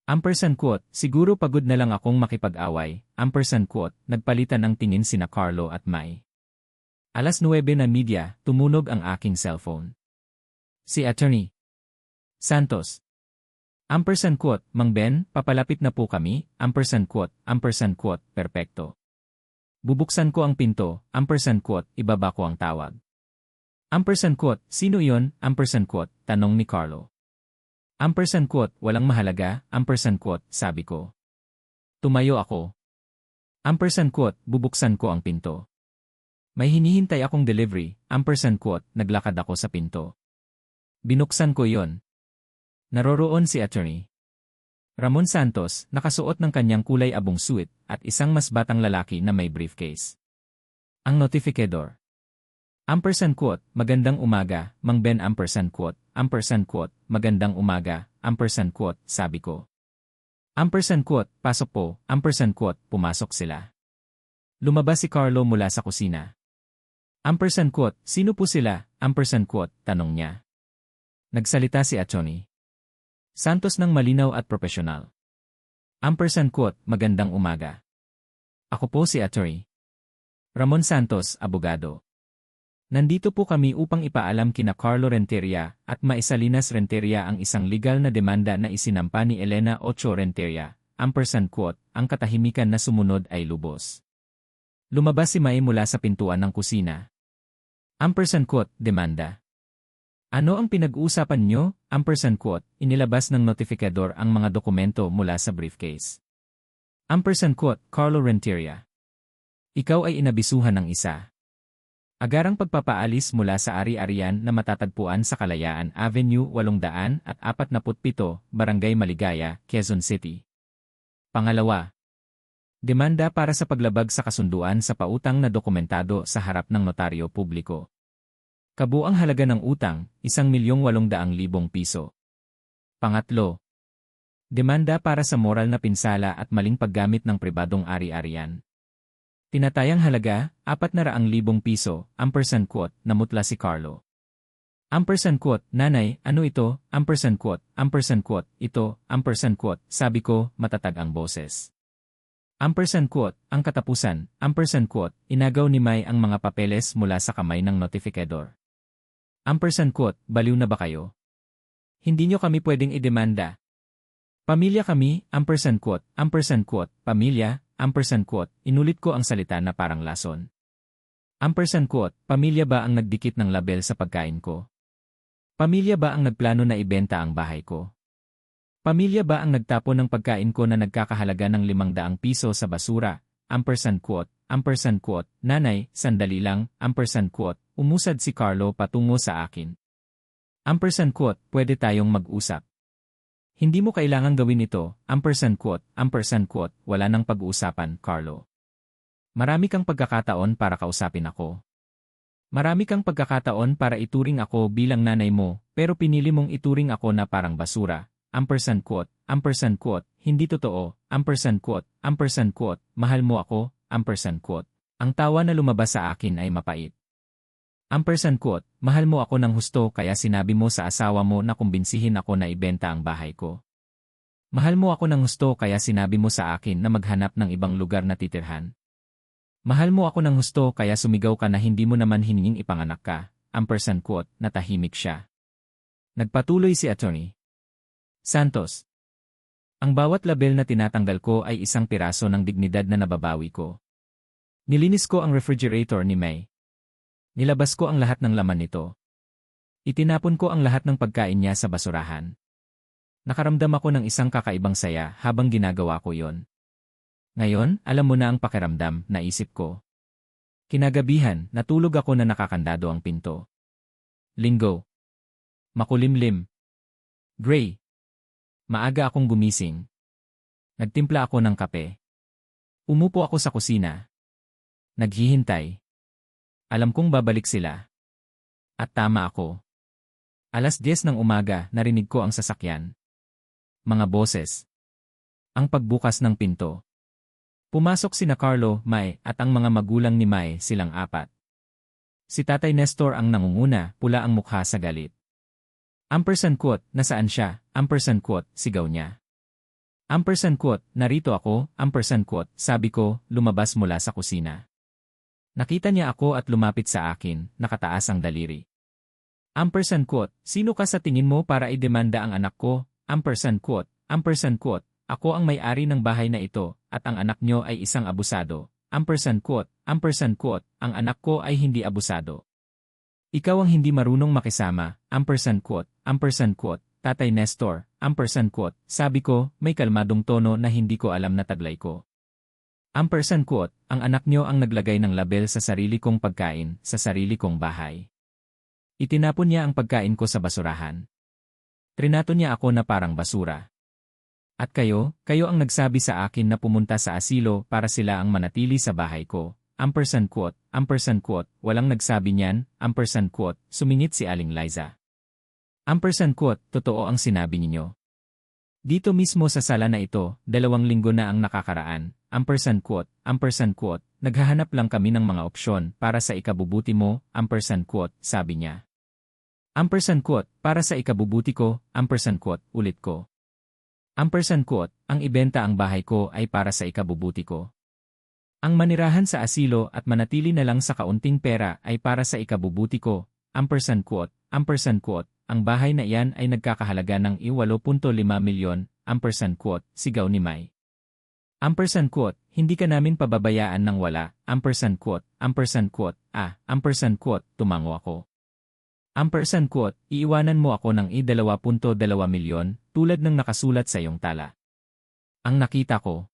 Ampersand quote, siguro pagod na lang akong makipag-away, ampersand quote, nagpalitan ng tingin sina Carlo at Mai. 9:00 tumunog ang aking cellphone. Si Attorney Santos. Ampersand quote, Mang Ben, papalapit na po kami, ampersand quote, perpekto. Bubuksan ko ang pinto, ampersand quote, ibaba ko ang tawag. Ampersand quote, sino iyon, ampersand quote, tanong ni Carlo. Ampersand quote, walang mahalaga, ampersand quote, sabi ko. Tumayo ako. Ampersand quote, bubuksan ko ang pinto. May hinihintay akong delivery, ampersand quote, naglakad ako sa pinto. Binuksan ko yon. Naroroon si Attorney Ramon Santos, nakasuot ng kanyang kulay abong suit, at isang mas batang lalaki na may briefcase. Ang notificador. Ampersand quote, magandang umaga, Mang Ben ampersand quote, magandang umaga, ampersand quote, sabi ko. Ampersand quote, pasok po, ampersand quote, pumasok sila. Lumabas si Carlo mula sa kusina. Ampersand quote, sino po sila, ampersand quote, tanong niya. Nagsalita si Attorney Santos ng malinaw at profesional. Ampersand quote, magandang umaga. Ako po si Attorney Ramon Santos, abogado. Nandito po kami upang ipaalam kina Carlo Renteria at Maisalinas Renteria ang isang legal na demanda na isinampa ni Elena Ocho Renteria, ampersand quote, ang katahimikan na sumunod ay lubos. Lumabas si Mai mula sa pintuan ng kusina. Ampersand quote, demanda. Ano ang pinag-uusapan nyo? Ampersand quote, inilabas ng notificador ang mga dokumento mula sa briefcase. Ampersand quote, Carlo Renteria. Ikaw ay inabisuhan ng isa. Agarang pagpapaalis mula sa ari-arian na matatagpuan sa Kalayaan Avenue 847, Barangay Maligaya, Quezon City. Pangalawa. Demanda para sa paglabag sa kasunduan sa pautang na dokumentado sa harap ng notaryo publiko. Kabuang halaga ng utang, 1,800,000 piso. Pangatlo. Demanda para sa moral na pinsala at maling paggamit ng pribadong ari-arian. Tinatayang halaga, 400,000 piso, ampersand quote, namutla si Carlo. Ampersand quote, nanay, ano ito, ampersand quote, ito, ampersand quote, sabi ko, matatag ang boses. Ampersand quote, ang katapusan, ampersand quote, inagaw ni Mai ang mga papeles mula sa kamay ng notificador. Ampersand quote, baliw na ba kayo? Hindi nyo kami pwedeng idemanda. Pamilya kami, ampersand quote, pamilya, ampersand quote, inulit ko ang salita na parang lason. Ampersand quote, pamilya ba ang nagdikit ng label sa pagkain ko? Pamilya ba ang nagplano na ibenta ang bahay ko? Pamilya ba ang nagtapon ng pagkain ko na nagkakahalaga ng 500 piso sa basura? Ampersand quote, nanay, sandali lang, ampersand quote, umusad si Carlo patungo sa akin. Ampersand quote, pwede tayong mag-usap. Hindi mo kailangang gawin ito, ampersand quote, wala nang pag-uusapan, Carlo. Marami kang pagkakataon para kausapin ako. Marami kang pagkakataon para ituring ako bilang nanay mo, pero pinili mong ituring ako na parang basura, ampersand quote, hindi totoo, ampersand quote, mahal mo ako, ampersand quote. Ang tawa na lumabas sa akin ay mapait. Ampersand quote, mahal mo ako ng husto kaya sinabi mo sa asawa mo na kumbinsihin ako na ibenta ang bahay ko. Mahal mo ako ng husto kaya sinabi mo sa akin na maghanap ng ibang lugar na titirhan. Mahal mo ako ng husto kaya sumigaw ka na hindi mo naman hininging ipanganak ka, ampersand quote, natahimik siya. Nagpatuloy si Attorney Santos. Ang bawat label na tinatanggal ko ay isang piraso ng dignidad na nababawi ko. Nilinis ko ang refrigerator ni May. Nilabas ko ang lahat ng laman nito. Itinapon ko ang lahat ng pagkain niya sa basurahan. Nakaramdam ako ng isang kakaibang saya habang ginagawa ko yon. Ngayon, alam mo na ang pakiramdam, naisip ko. Kinagabihan, natulog ako na nakakandado ang pinto. Linggo. Makulimlim. Gray. Maaga akong gumising. Nagtimpla ako ng kape. Umupo ako sa kusina. Naghihintay. Alam kong babalik sila. At tama ako. 10:00 ng umaga, narinig ko ang sasakyan. Mga boses. Ang pagbukas ng pinto. Pumasok sina Carlo, May, at ang mga magulang ni May, silang 4. Si Tatay Nestor ang nangunguna, pula ang mukha sa galit. Ampersand quote, nasaan siya? Ampersand quote, sigaw niya. Ampersand quote, narito ako, ampersand quote, sabi ko, lumabas mula sa kusina. Nakita niya ako at lumapit sa akin, nakataas ang daliri. Ampersand quote, sino ka sa tingin mo para idemanda ang anak ko? Ampersand quote, ako ang may-ari ng bahay na ito, at ang anak nyo ay isang abusado. Ampersand quote, ang anak ko ay hindi abusado. Ikaw ang hindi marunong makisama, ampersand quote, Tatay Nestor, ampersand quote, sabi ko, may kalmadong tono na hindi ko alam na taglay ko. Ampersand quote, ang anak nyo ang naglagay ng label sa sarili kong pagkain, sa sarili kong bahay. Itinapon niya ang pagkain ko sa basurahan. Trinato niya ako na parang basura. At kayo ang nagsabi sa akin na pumunta sa asilo para sila ang manatili sa bahay ko. Ampersand quote, walang nagsabi niyan, ampersand quote, sumingit si Aling Liza. Ampersand quote, totoo ang sinabi ninyo. Dito mismo sa sala na ito, 2 linggo na ang nakakaraan. Ampersand quote, naghahanap lang kami ng mga opsyon para sa ikabubuti mo, ampersand quote, sabi niya. Ampersand quote, para sa ikabubuti ko, ampersand quote, ulit ko. Ampersand quote, ang ibenta ang bahay ko ay para sa ikabubuti ko. Ang manirahan sa asilo at manatili na lang sa kaunting pera ay para sa ikabubuti ko. Ampersand quote, ang bahay na iyan ay nagkakahalaga ng 8.5 milyon, ampersand quote, sigaw ni May. Ampersand quote, hindi ka namin pababayaan ng wala, ampersand quote, ampersand quote, tumango ako. Ampersand quote, iiwanan mo ako ng 2.2 milyon, tulad ng nakasulat sa iyong tala. Ang nakita ko.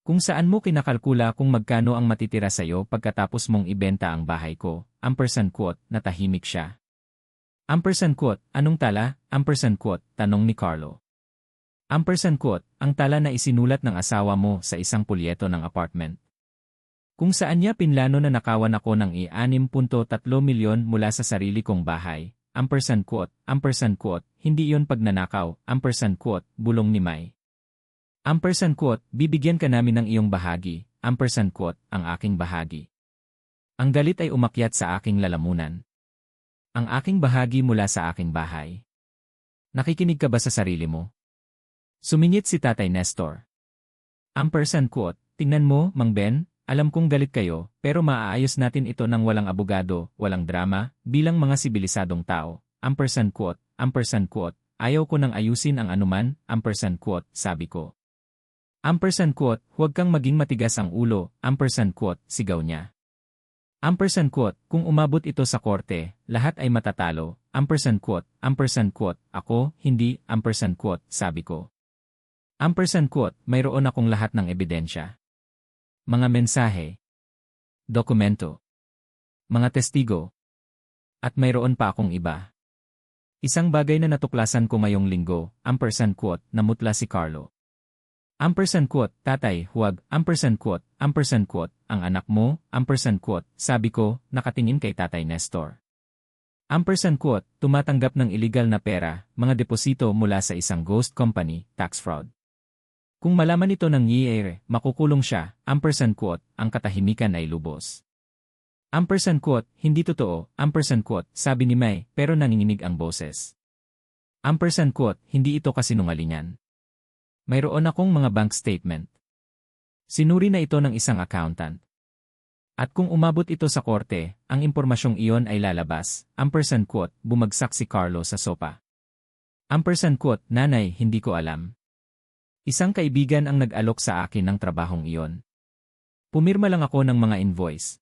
Kung saan mo kinakalkula kung magkano ang matitira sa iyo pagkatapos mong ibenta ang bahay ko, ampersand quote, natahimik siya. Ampersand quote, anong tala? Ampersand quote, tanong ni Carlo. Ampersand quote, ang tala na isinulat ng asawa mo sa isang pulyeto ng apartment. Kung saan niya pinlano na nakawan ako ng 6.3 milyon mula sa sarili kong bahay. Ampersand quote, hindi yon pagnanakaw, ampersand quote, bulong ni May. Ampersand quote, bibigyan ka namin ng iyong bahagi, ampersand quote, ang aking bahagi. Ang galit ay umakyat sa aking lalamunan. Ang aking bahagi mula sa aking bahay. Nakikinig ka ba sa sarili mo? Sumingit si Tatay Nestor. Ampersand quote, tingnan mo, Mang Ben, alam kong galit kayo, pero maaayos natin ito ng walang abogado, walang drama, bilang mga sibilisadong tao. Ampersand quote, ayaw ko nang ayusin ang anuman, ampersand quote, sabi ko. Ampersand quote, huwag kang maging matigas ang ulo, ampersand quote, sigaw niya. Ampersand quote, kung umabot ito sa korte, lahat ay matatalo, ampersand quote, ako, hindi, ampersand quote, sabi ko. Ampersand quote, mayroon akong lahat ng ebidensya. Mga mensahe, dokumento, mga testigo, at mayroon pa akong iba. Isang bagay na natuklasan ko ngayong linggo, ampersand quote, namutla si Carlo. Ampersand quote, tatay, huwag, ampersand quote, ang anak mo, ampersand quote, sabi ko, nakatingin kay Tatay Nestor. Ampersand quote, tumatanggap ng illegal na pera, mga deposito mula sa isang ghost company, tax fraud. Kung malaman ito ng Niere, makukulong siya, ampersand quote, ang katahimikan ay lubos. Ampersand quote, hindi totoo, ampersand quote, sabi ni May, pero nanginginig ang boses. Ampersand quote, hindi ito kasinungalingan. Mayroon akong mga bank statement. Sinuri na ito ng isang accountant. At kung umabot ito sa korte, ang impormasyong iyon ay lalabas. Ampersand quote, bumagsak si Carlo sa sopa. Ampersand quote, nanay, hindi ko alam. Isang kaibigan ang nag-alok sa akin ng trabahong iyon. Pumirma lang ako ng mga invoice.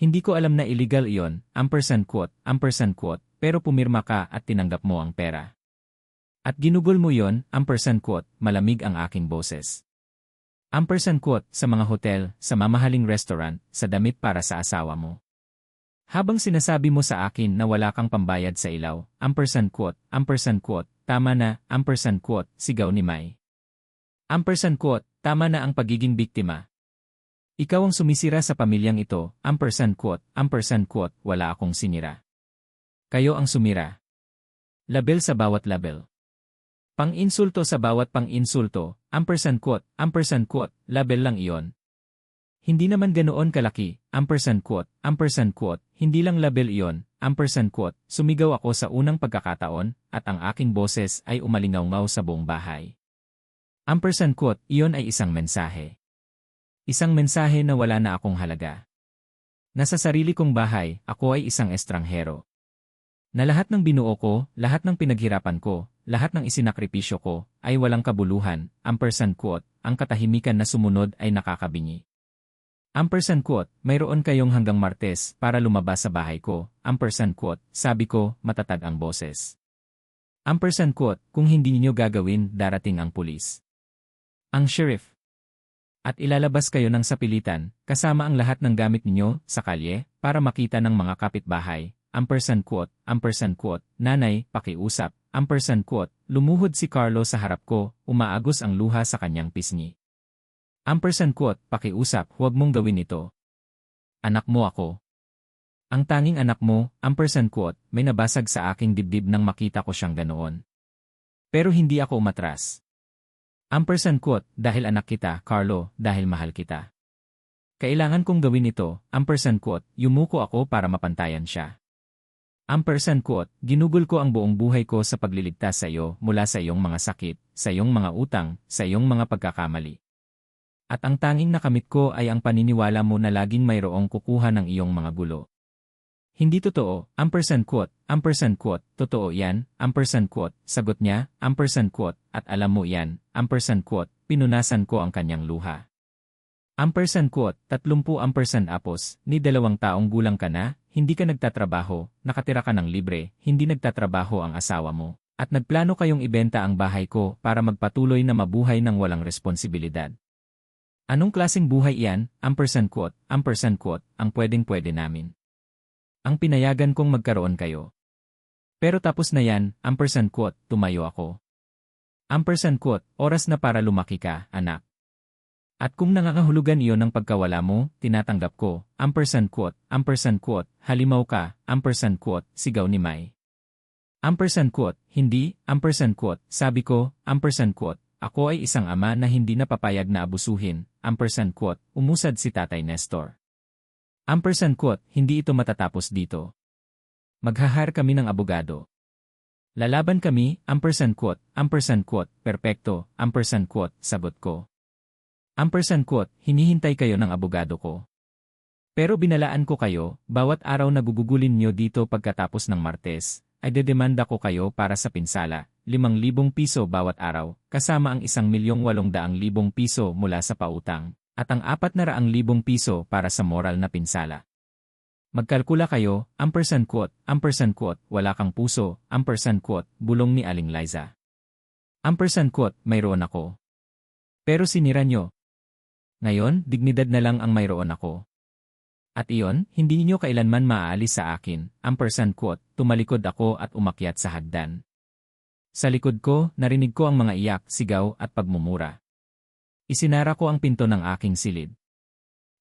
Hindi ko alam na illegal iyon, ampersand quote, pero pumirma ka at tinanggap mo ang pera. At ginugol mo yon, ampersand quote, malamig ang aking boses. Ampersand quote, sa mga hotel, sa mamahaling restaurant, sa damit para sa asawa mo. Habang sinasabi mo sa akin na wala kang pambayad sa ilaw, ampersand quote, tama na, ampersand quote, sigaw ni Mai. Ampersand quote, tama na ang pagiging biktima. Ikaw ang sumisira sa pamilyang ito, ampersand quote, wala akong sinira. Kayo ang sumira. Label sa bawat label. Pang-insulto sa bawat pang-insulto, ampersand quote, label lang iyon. Hindi naman ganoon kalaki, ampersand quote, hindi lang label iyon, ampersand quote, sumigaw ako sa unang pagkakataon, at ang aking boses ay umalingaw-ngaw sa buong bahay. Ampersand quote, iyon ay isang mensahe. Isang mensahe na wala na akong halaga. Nasa sarili kong bahay, ako ay isang estranghero. Na lahat ng binuo ko, lahat ng pinaghirapan ko, lahat ng isinakripisyo ko, ay walang kabuluhan, ampersand quote, ang katahimikan na sumunod ay nakakabingi. Ampersand quote, mayroon kayong hanggang Martes para lumabas sa bahay ko, ampersand quote, sabi ko, matatag ang boses. Ampersand quote, kung hindi niyo gagawin, darating ang pulis. Ang sheriff. At ilalabas kayo ng sapilitan, kasama ang lahat ng gamit ninyo, sa kalye, para makita ng mga kapitbahay. Ampersand quote, nanay, pakiusap, ampersand quote, lumuhod si Carlo sa harap ko, umaagos ang luha sa kanyang pisngi. Ampersand quote, pakiusap, huwag mong gawin ito. Anak mo ako. Ang tanging anak mo, ampersand quote, may nabasag sa aking dibdib nang makita ko siyang ganoon. Pero hindi ako umatras. Ampersand quote, dahil anak kita, Carlo, dahil mahal kita. Kailangan kong gawin ito, ampersand quote, yumuko ako para mapantayan siya. Ampersand quote, ginugol ko ang buong buhay ko sa pagliligtas sa iyo mula sa iyong mga sakit, sa iyong mga utang, sa iyong mga pagkakamali. At ang tanging nakamit ko ay ang paniniwala mo na laging mayroong kukuha ng iyong mga gulo. Hindi totoo, ampersand quote, totoo yan, ampersand quote, sagot niya, ampersand quote, at alam mo yan, ampersand quote, pinunasan ko ang kanyang luha. Ampersand quote, 30 ampersand apos, ni 2 taong gulang ka na, hindi ka nagtatrabaho, nakatira ka ng libre, hindi nagtatrabaho ang asawa mo, at nagplano kayong ibenta ang bahay ko para magpatuloy na mabuhay ng walang responsibilidad. Anong klaseng buhay iyan, ampersand quote, ang pwedeng-pwede namin. Ang pinayagan kong magkaroon kayo. Pero tapos na yan, ampersand quote, tumayo ako. Ampersand quote, oras na para lumaki ka, anak. At kung nangangahulugan iyon ng pagkawala mo, tinatanggap ko, ampersand quote, halimaw ka, ampersand quote, sigaw ni Mai. Ampersand quote, hindi, ampersand quote, sabi ko, ampersand quote, ako ay isang ama na hindi napapayag na abusuhin, ampersand quote, umusad si Tatay Nestor. Ampersand quote, hindi ito matatapos dito. Maghahire kami ng abogado. Lalaban kami, ampersand quote, perpekto, ampersand quote, sagot ko. Ampersand quote, hinihintay kayo ng abogado ko. Pero binalaan ko kayo, bawat araw na gugugulin nyo dito pagkatapos ng Martes, ay dedemanda ko kayo para sa pinsala, 5,000 piso bawat araw, kasama ang 1,800,000 piso mula sa pautang, at ang 400,000 piso para sa moral na pinsala. Magkalkula kayo, ampersand quote, wala kang puso, ampersand quote, bulong ni Aling Liza. Ampersand quote, mayroon ako. Pero sinira nyo. Ngayon, dignidad na lang ang mayroon ako. At iyon, hindi niyo kailanman maaalis sa akin, ampersand quote, tumalikod ako at umakyat sa hagdan. Sa likod ko, narinig ko ang mga iyak, sigaw at pagmumura. Isinara ko ang pinto ng aking silid.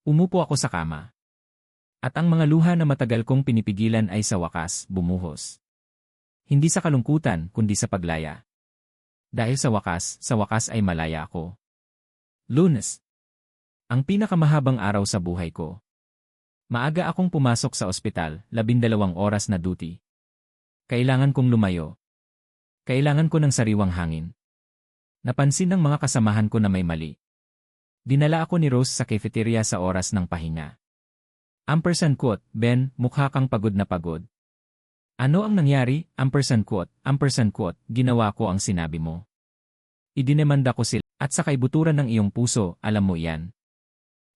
Umupo ako sa kama. At ang mga luha na matagal kong pinipigilan ay sa wakas, bumuhos. Hindi sa kalungkutan, kundi sa paglaya. Dahil sa wakas ay malaya ako. Lunes. Ang pinakamahabang araw sa buhay ko. Maaga akong pumasok sa ospital, 12 oras na duty. Kailangan kong lumayo. Kailangan ko ng sariwang hangin. Napansin ng mga kasamahan ko na may mali. Dinala ako ni Rose sa cafeteria sa oras ng pahinga. Ampersand quote, Ben, mukha kang pagod na pagod. Ano ang nangyari? Ampersand quote, ginawa ko ang sinabi mo. Idinemanda ko sila, at sa kaibuturan ng iyong puso, alam mo iyan.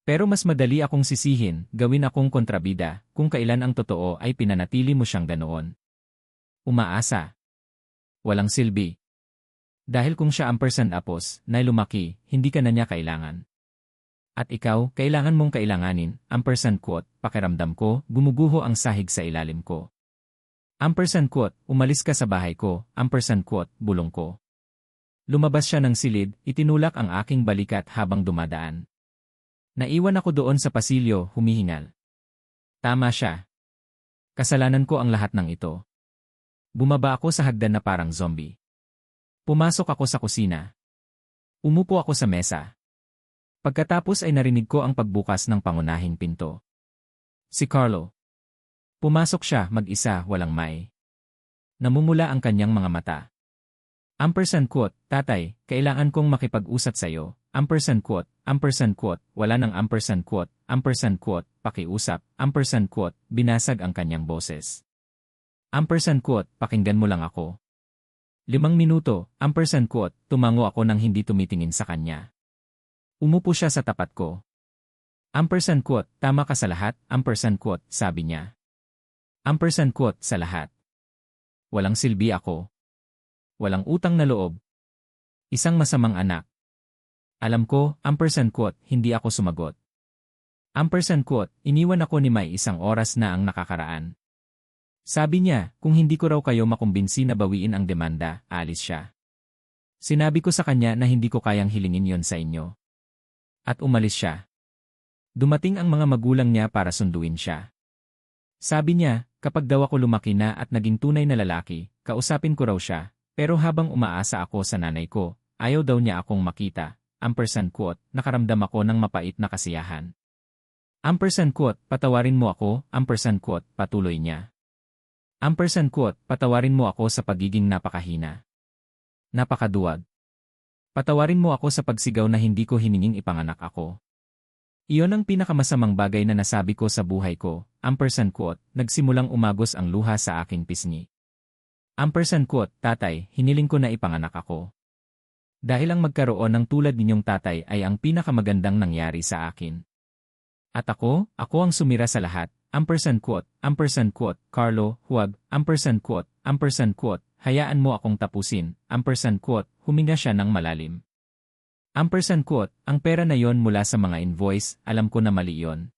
Pero mas madali akong sisihin, gawin akong kontrabida, kung kailan ang totoo ay pinanatili mo siyang ganoon. Umaasa. Walang silbi. Dahil kung siya ampersand apos, na lumaki, hindi ka na niya kailangan. At ikaw, kailangan mong kailanganin, ampersand quote, pakiramdam ko, gumuguho ang sahig sa ilalim ko. Ampersand quote, umalis ka sa bahay ko, ampersand quote, bulong ko. Lumabas siya ng silid, itinulak ang aking balikat habang dumadaan. Naiwan ako doon sa pasilyo, humihingal. Tama siya. Kasalanan ko ang lahat ng ito. Bumaba ako sa hagdan na parang zombie. Pumasok ako sa kusina. Umupo ako sa mesa. Pagkatapos ay narinig ko ang pagbukas ng pangunahing pinto. Si Carlo. Pumasok siya mag-isa, walang may. Namumula ang kanyang mga mata. Ampersand quote, tatay, kailangan kong makipag-usap sa iyo. Ampersand quote, wala ng ampersand quote, pakiusap, ampersand quote, binasag ang kanyang boses. Ampersand quote, pakinggan mo lang ako. 5 minuto, ampersand quote, tumango ako nang hindi tumitingin sa kanya. Umupo siya sa tapat ko. Ampersand quote, tama ka sa lahat, ampersand quote, sabi niya. Ampersand quote, sa lahat. Walang silbi ako. Walang utang na loob. Isang masamang anak. Alam ko, ampersand quote, hindi ako sumagot. Ampersand quote, iniwan ako ni May 1 oras na ang nakakaraan. Sabi niya, kung hindi ko raw kayo makumbinsi na bawiin ang demanda, alis siya. Sinabi ko sa kanya na hindi ko kayang hilingin yon sa inyo. At umalis siya. Dumating ang mga magulang niya para sunduin siya. Sabi niya, kapag daw ako lumaki na at naging tunay na lalaki, kausapin ko raw siya, pero habang umaasa ako sa nanay ko, ayaw daw niya akong makita. Ampersand quote, nakaramdam ako ng mapait na kasiyahan. Ampersand quote, patawarin mo ako, ampersand quote, patuloy niya. Ampersand quote, patawarin mo ako sa pagiging napakahina. Napakaduwag. Patawarin mo ako sa pagsigaw na hindi ko hininging ipanganak ako. Iyon ang pinakamasamang bagay na nasabi ko sa buhay ko, ampersand quote, nagsimulang umagos ang luha sa aking pisngi. Ampersand quote, tatay, hiniling ko na ipanganak ako. Dahil ang magkaroon ng tulad ninyong tatay ay ang pinakamagandang nangyari sa akin. At ako ang sumira sa lahat, ampersand quote, Carlo, huwag, ampersand quote, hayaan mo akong tapusin, ampersand quote, huminga siya ng malalim. Ampersand quote, ang pera na yon mula sa mga invoice, alam ko na mali yon.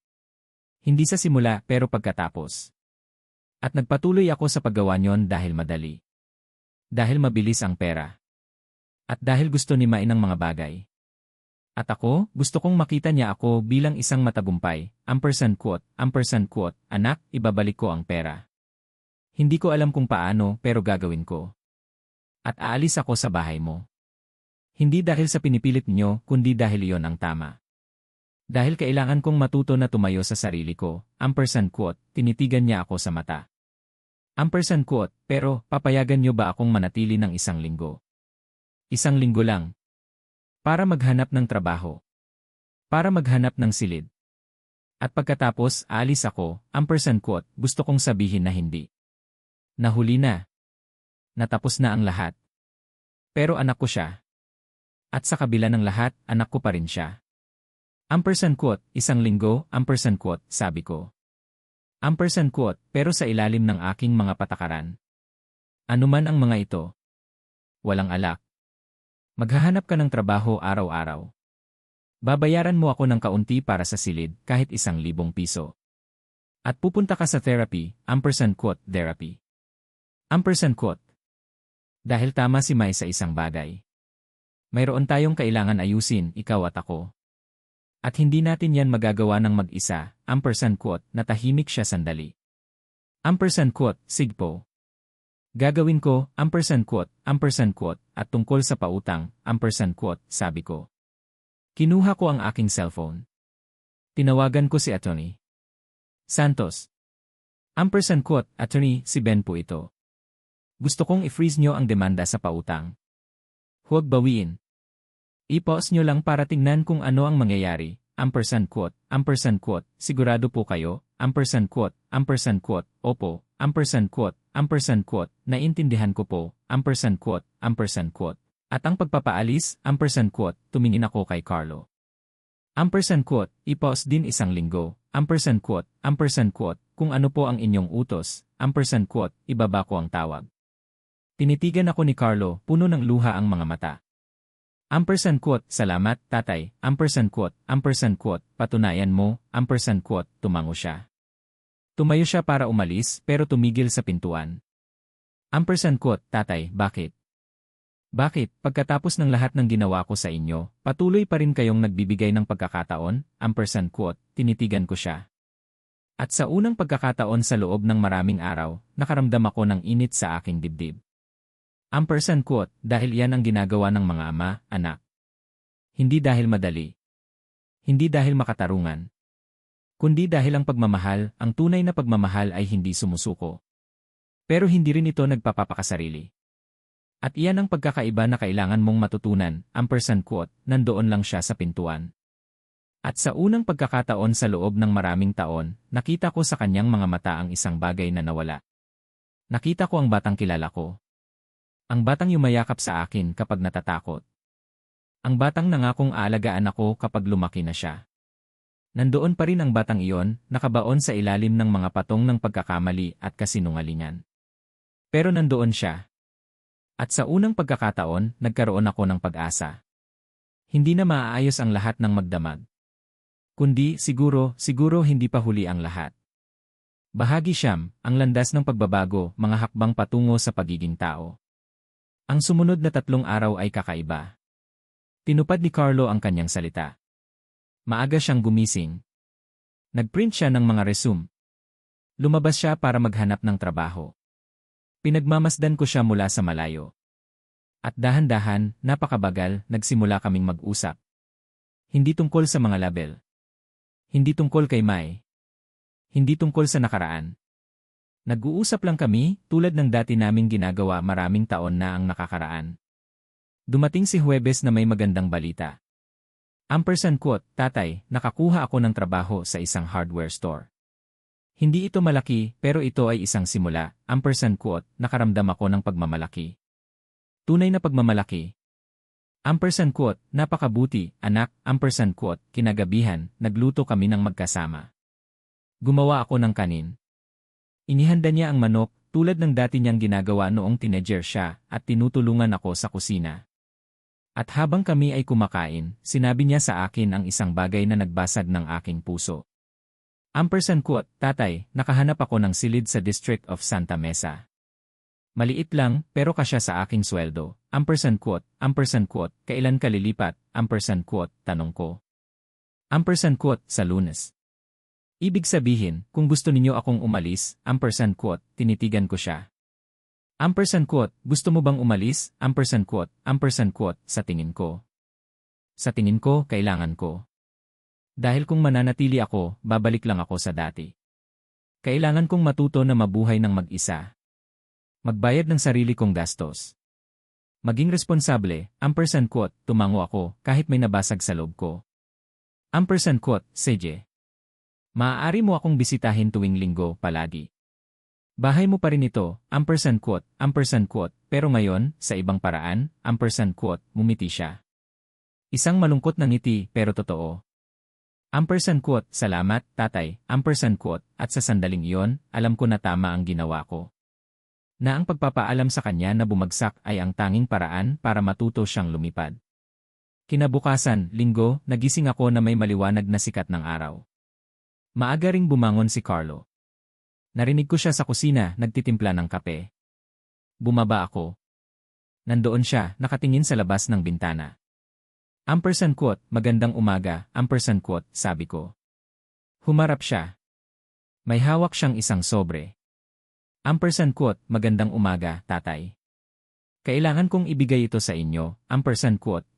Hindi sa simula pero pagkatapos. At nagpatuloy ako sa paggawa niyon dahil madali. Dahil mabilis ang pera. At dahil gusto ni Mai ng mga bagay. At ako, gusto kong makita niya ako bilang isang matagumpay, ampersand quote, anak, ibabalik ko ang pera. Hindi ko alam kung paano pero gagawin ko. At aalis ako sa bahay mo. Hindi dahil sa pinipilit niyo, kundi dahil iyon ang tama. Dahil kailangan kong matuto na tumayo sa sarili ko, ampersand quote, tinitigan niya ako sa mata. Ampersand quote, pero, papayagan niyo ba akong manatili ng 1 linggo? 1 linggo lang. Para maghanap ng trabaho. Para maghanap ng silid. At pagkatapos, aalis ako, ampersand quote, gusto kong sabihin na hindi. Nahuli na. Natapos na ang lahat. Pero anak ko siya. At sa kabila ng lahat, anak ko pa rin siya. Ampersand quote, 1 linggo, ampersand quote, sabi ko. Ampersand quote, pero sa ilalim ng aking mga patakaran. Ano man ang mga ito. Walang alak. Maghahanap ka ng trabaho araw-araw. Babayaran mo ako ng kaunti para sa silid, kahit 1,000 piso. At pupunta ka sa therapy, ampersand quote, therapy. Ampersand quote. Dahil tama si Mai sa isang bagay. Mayroon tayong kailangan ayusin, ikaw at ako. At hindi natin yan magagawa ng mag-isa, ampersand quote, natahimik siya sandali. Ampersand quote, sigpo. Gagawin ko, ampersand quote, at tungkol sa pautang, ampersand quote, sabi ko. Kinuha ko ang aking cellphone. Tinawagan ko si Attorney Santos. Ampersand quote, Attorney, si Ben po ito. Gusto kong i-freeze nyo ang demanda sa pautang. Huwag bawiin. I-pause nyo lang para tingnan kung ano ang mangyayari, ampersand quote, sigurado po kayo, opo, naiintindihan ko po, At ang pagpapaalis, tumingin ako kay Carlo. I-pause din isang linggo, kung ano po ang inyong utos, ibaba ko ang tawag. Tinitigan ako ni Carlo, puno ng luha ang mga mata. Salamat, tatay, patunayan mo, tumango siya. Tumayo siya para umalis pero tumigil sa pintuan. Tatay, bakit? Bakit, pagkatapos ng lahat ng ginawa ko sa inyo, patuloy pa rin kayong nagbibigay ng pagkakataon? Tinitigan ko siya. At sa unang pagkakataon sa loob ng maraming araw, nakaramdam ako ng init sa aking dibdib. Dahil yan ang ginagawa ng mga ama, anak. Hindi dahil madali. Hindi dahil makatarungan. Kundi dahil ang pagmamahal, ang tunay na pagmamahal ay hindi sumusuko. Pero hindi rin ito nagpapapakasarili. At iyan ang pagkakaiba na kailangan mong matutunan, nandoon lang siya sa pintuan. At sa unang pagkakataon sa loob ng maraming taon, nakita ko sa kanyang mga mata ang isang bagay na nawala. Nakita ko ang batang kilala ko. Ang batang yumayakap sa akin kapag natatakot. Ang batang nangakong aalagaan ako kapag lumaki na siya. Nandoon pa rin ang batang iyon, nakabaon sa ilalim ng mga patong ng pagkakamali at kasinungalingan. Pero nandoon siya. At sa unang pagkakataon, nagkaroon ako ng pag-asa. Hindi na maaayos ang lahat ng magdamag. Kundi, siguro hindi pa huli ang lahat. Bahagi siyam, ang landas ng pagbabago, mga hakbang patungo sa pagiging tao. Ang sumunod na 3 araw ay kakaiba. Tinupad ni Carlo ang kanyang salita. Maaga siyang gumising. Nagprint siya ng mga resume. Lumabas siya para maghanap ng trabaho. Pinagmamasdan ko siya mula sa malayo. At dahan-dahan, napakabagal, nagsimula kaming mag-usap. Hindi tungkol sa mga label. Hindi tungkol kay Mai. Hindi tungkol sa nakaraan. Nag-uusap lang kami, tulad ng dati naming ginagawa maraming taon na ang nakakaraan. Dumating si Huwebes na may magandang balita. Tatay, nakakuha ako ng trabaho sa isang hardware store. Hindi ito malaki, pero ito ay isang simula. Nakaramdam ako ng pagmamalaki. Tunay na pagmamalaki. Napakabuti, anak. Kinagabihan, nagluto kami ng magkasama. Gumawa ako ng kanin. Inihanda niya ang manok, tulad ng dati niyang ginagawa noong teenager siya, at tinutulungan ako sa kusina. At habang kami ay kumakain, sinabi niya sa akin ang isang bagay na nagbasag ng aking puso. Tatay, nakahanap ako ng silid sa District of Santa Mesa. Maliit lang, pero kasya sa aking sweldo. Kailan ka lilipat? Tanong ko. Sa Lunes. Ibig sabihin, kung gusto ninyo akong umalis, tinitigan ko siya. Gusto mo bang umalis? Sa tingin ko. Sa tingin ko, kailangan ko. Dahil kung mananatili ako, babalik lang ako sa dati. Kailangan kong matuto na mabuhay ng mag-isa. Magbayad ng sarili kong gastos. Maging responsable, tumango ako kahit may nabasag sa loob ko. Sige. Maaari mo akong bisitahin tuwing linggo palagi. Bahay mo pa rin ito, pero ngayon, sa ibang paraan, mumiti siya. Isang malungkot na ngiti pero totoo. Salamat, tatay, at sa sandaling iyon, alam ko na tama ang ginawa ko. Na ang pagpapaalam sa kanya na bumagsak ay ang tanging paraan para matuto siyang lumipad. Kinabukasan, linggo, nagising ako na may maliwanag na sikat ng araw. Maaga ring bumangon si Carlo. Narinig ko siya sa kusina, nagtitimpla ng kape. Bumaba ako. Nandoon siya, nakatingin sa labas ng bintana. Magandang umaga, sabi ko. Humarap siya. May hawak siyang isang sobre. Magandang umaga, tatay. Kailangan kong ibigay ito sa inyo,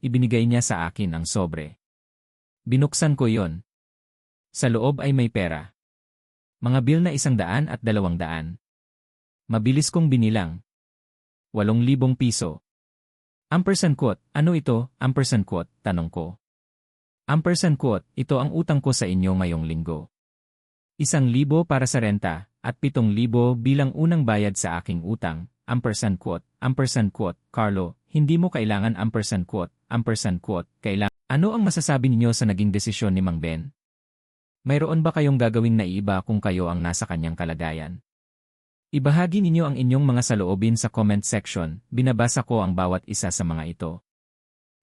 ibinigay niya sa akin ang sobre. Binuksan ko yon. Sa loob ay may pera. Mga bill na 100 at 200. Mabilis kong binilang. 8,000 piso. Ano ito? Tanong ko. Ito ang utang ko sa inyo ngayong linggo. 1,000 para sa renta, at 7,000 bilang unang bayad sa aking utang, ampersand quote, Carlo, hindi mo kailangan ampersand quote, kailangan. Ano ang masasabi ninyo sa naging desisyon ni Mang Ben? Mayroon ba kayong gagawing naiiba kung kayo ang nasa kanyang kalagayan? Ibahagi ninyo ang inyong mga saloobin sa comment section, binabasa ko ang bawat isa sa mga ito.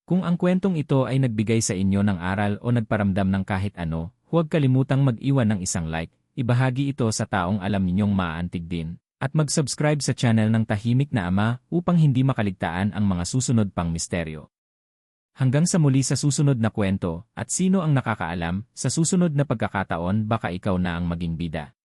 Kung ang kwentong ito ay nagbigay sa inyo ng aral o nagparamdam ng kahit ano, huwag kalimutang mag-iwan ng isang like, ibahagi ito sa taong alam ninyong maaantig din, at mag-subscribe sa channel ng Tahimik na Ama upang hindi makaligtaan ang mga susunod pang misteryo. Hanggang sa muli sa susunod na kwento, at sino ang nakakaalam, sa susunod na pagkakataon baka ikaw na ang maging bida.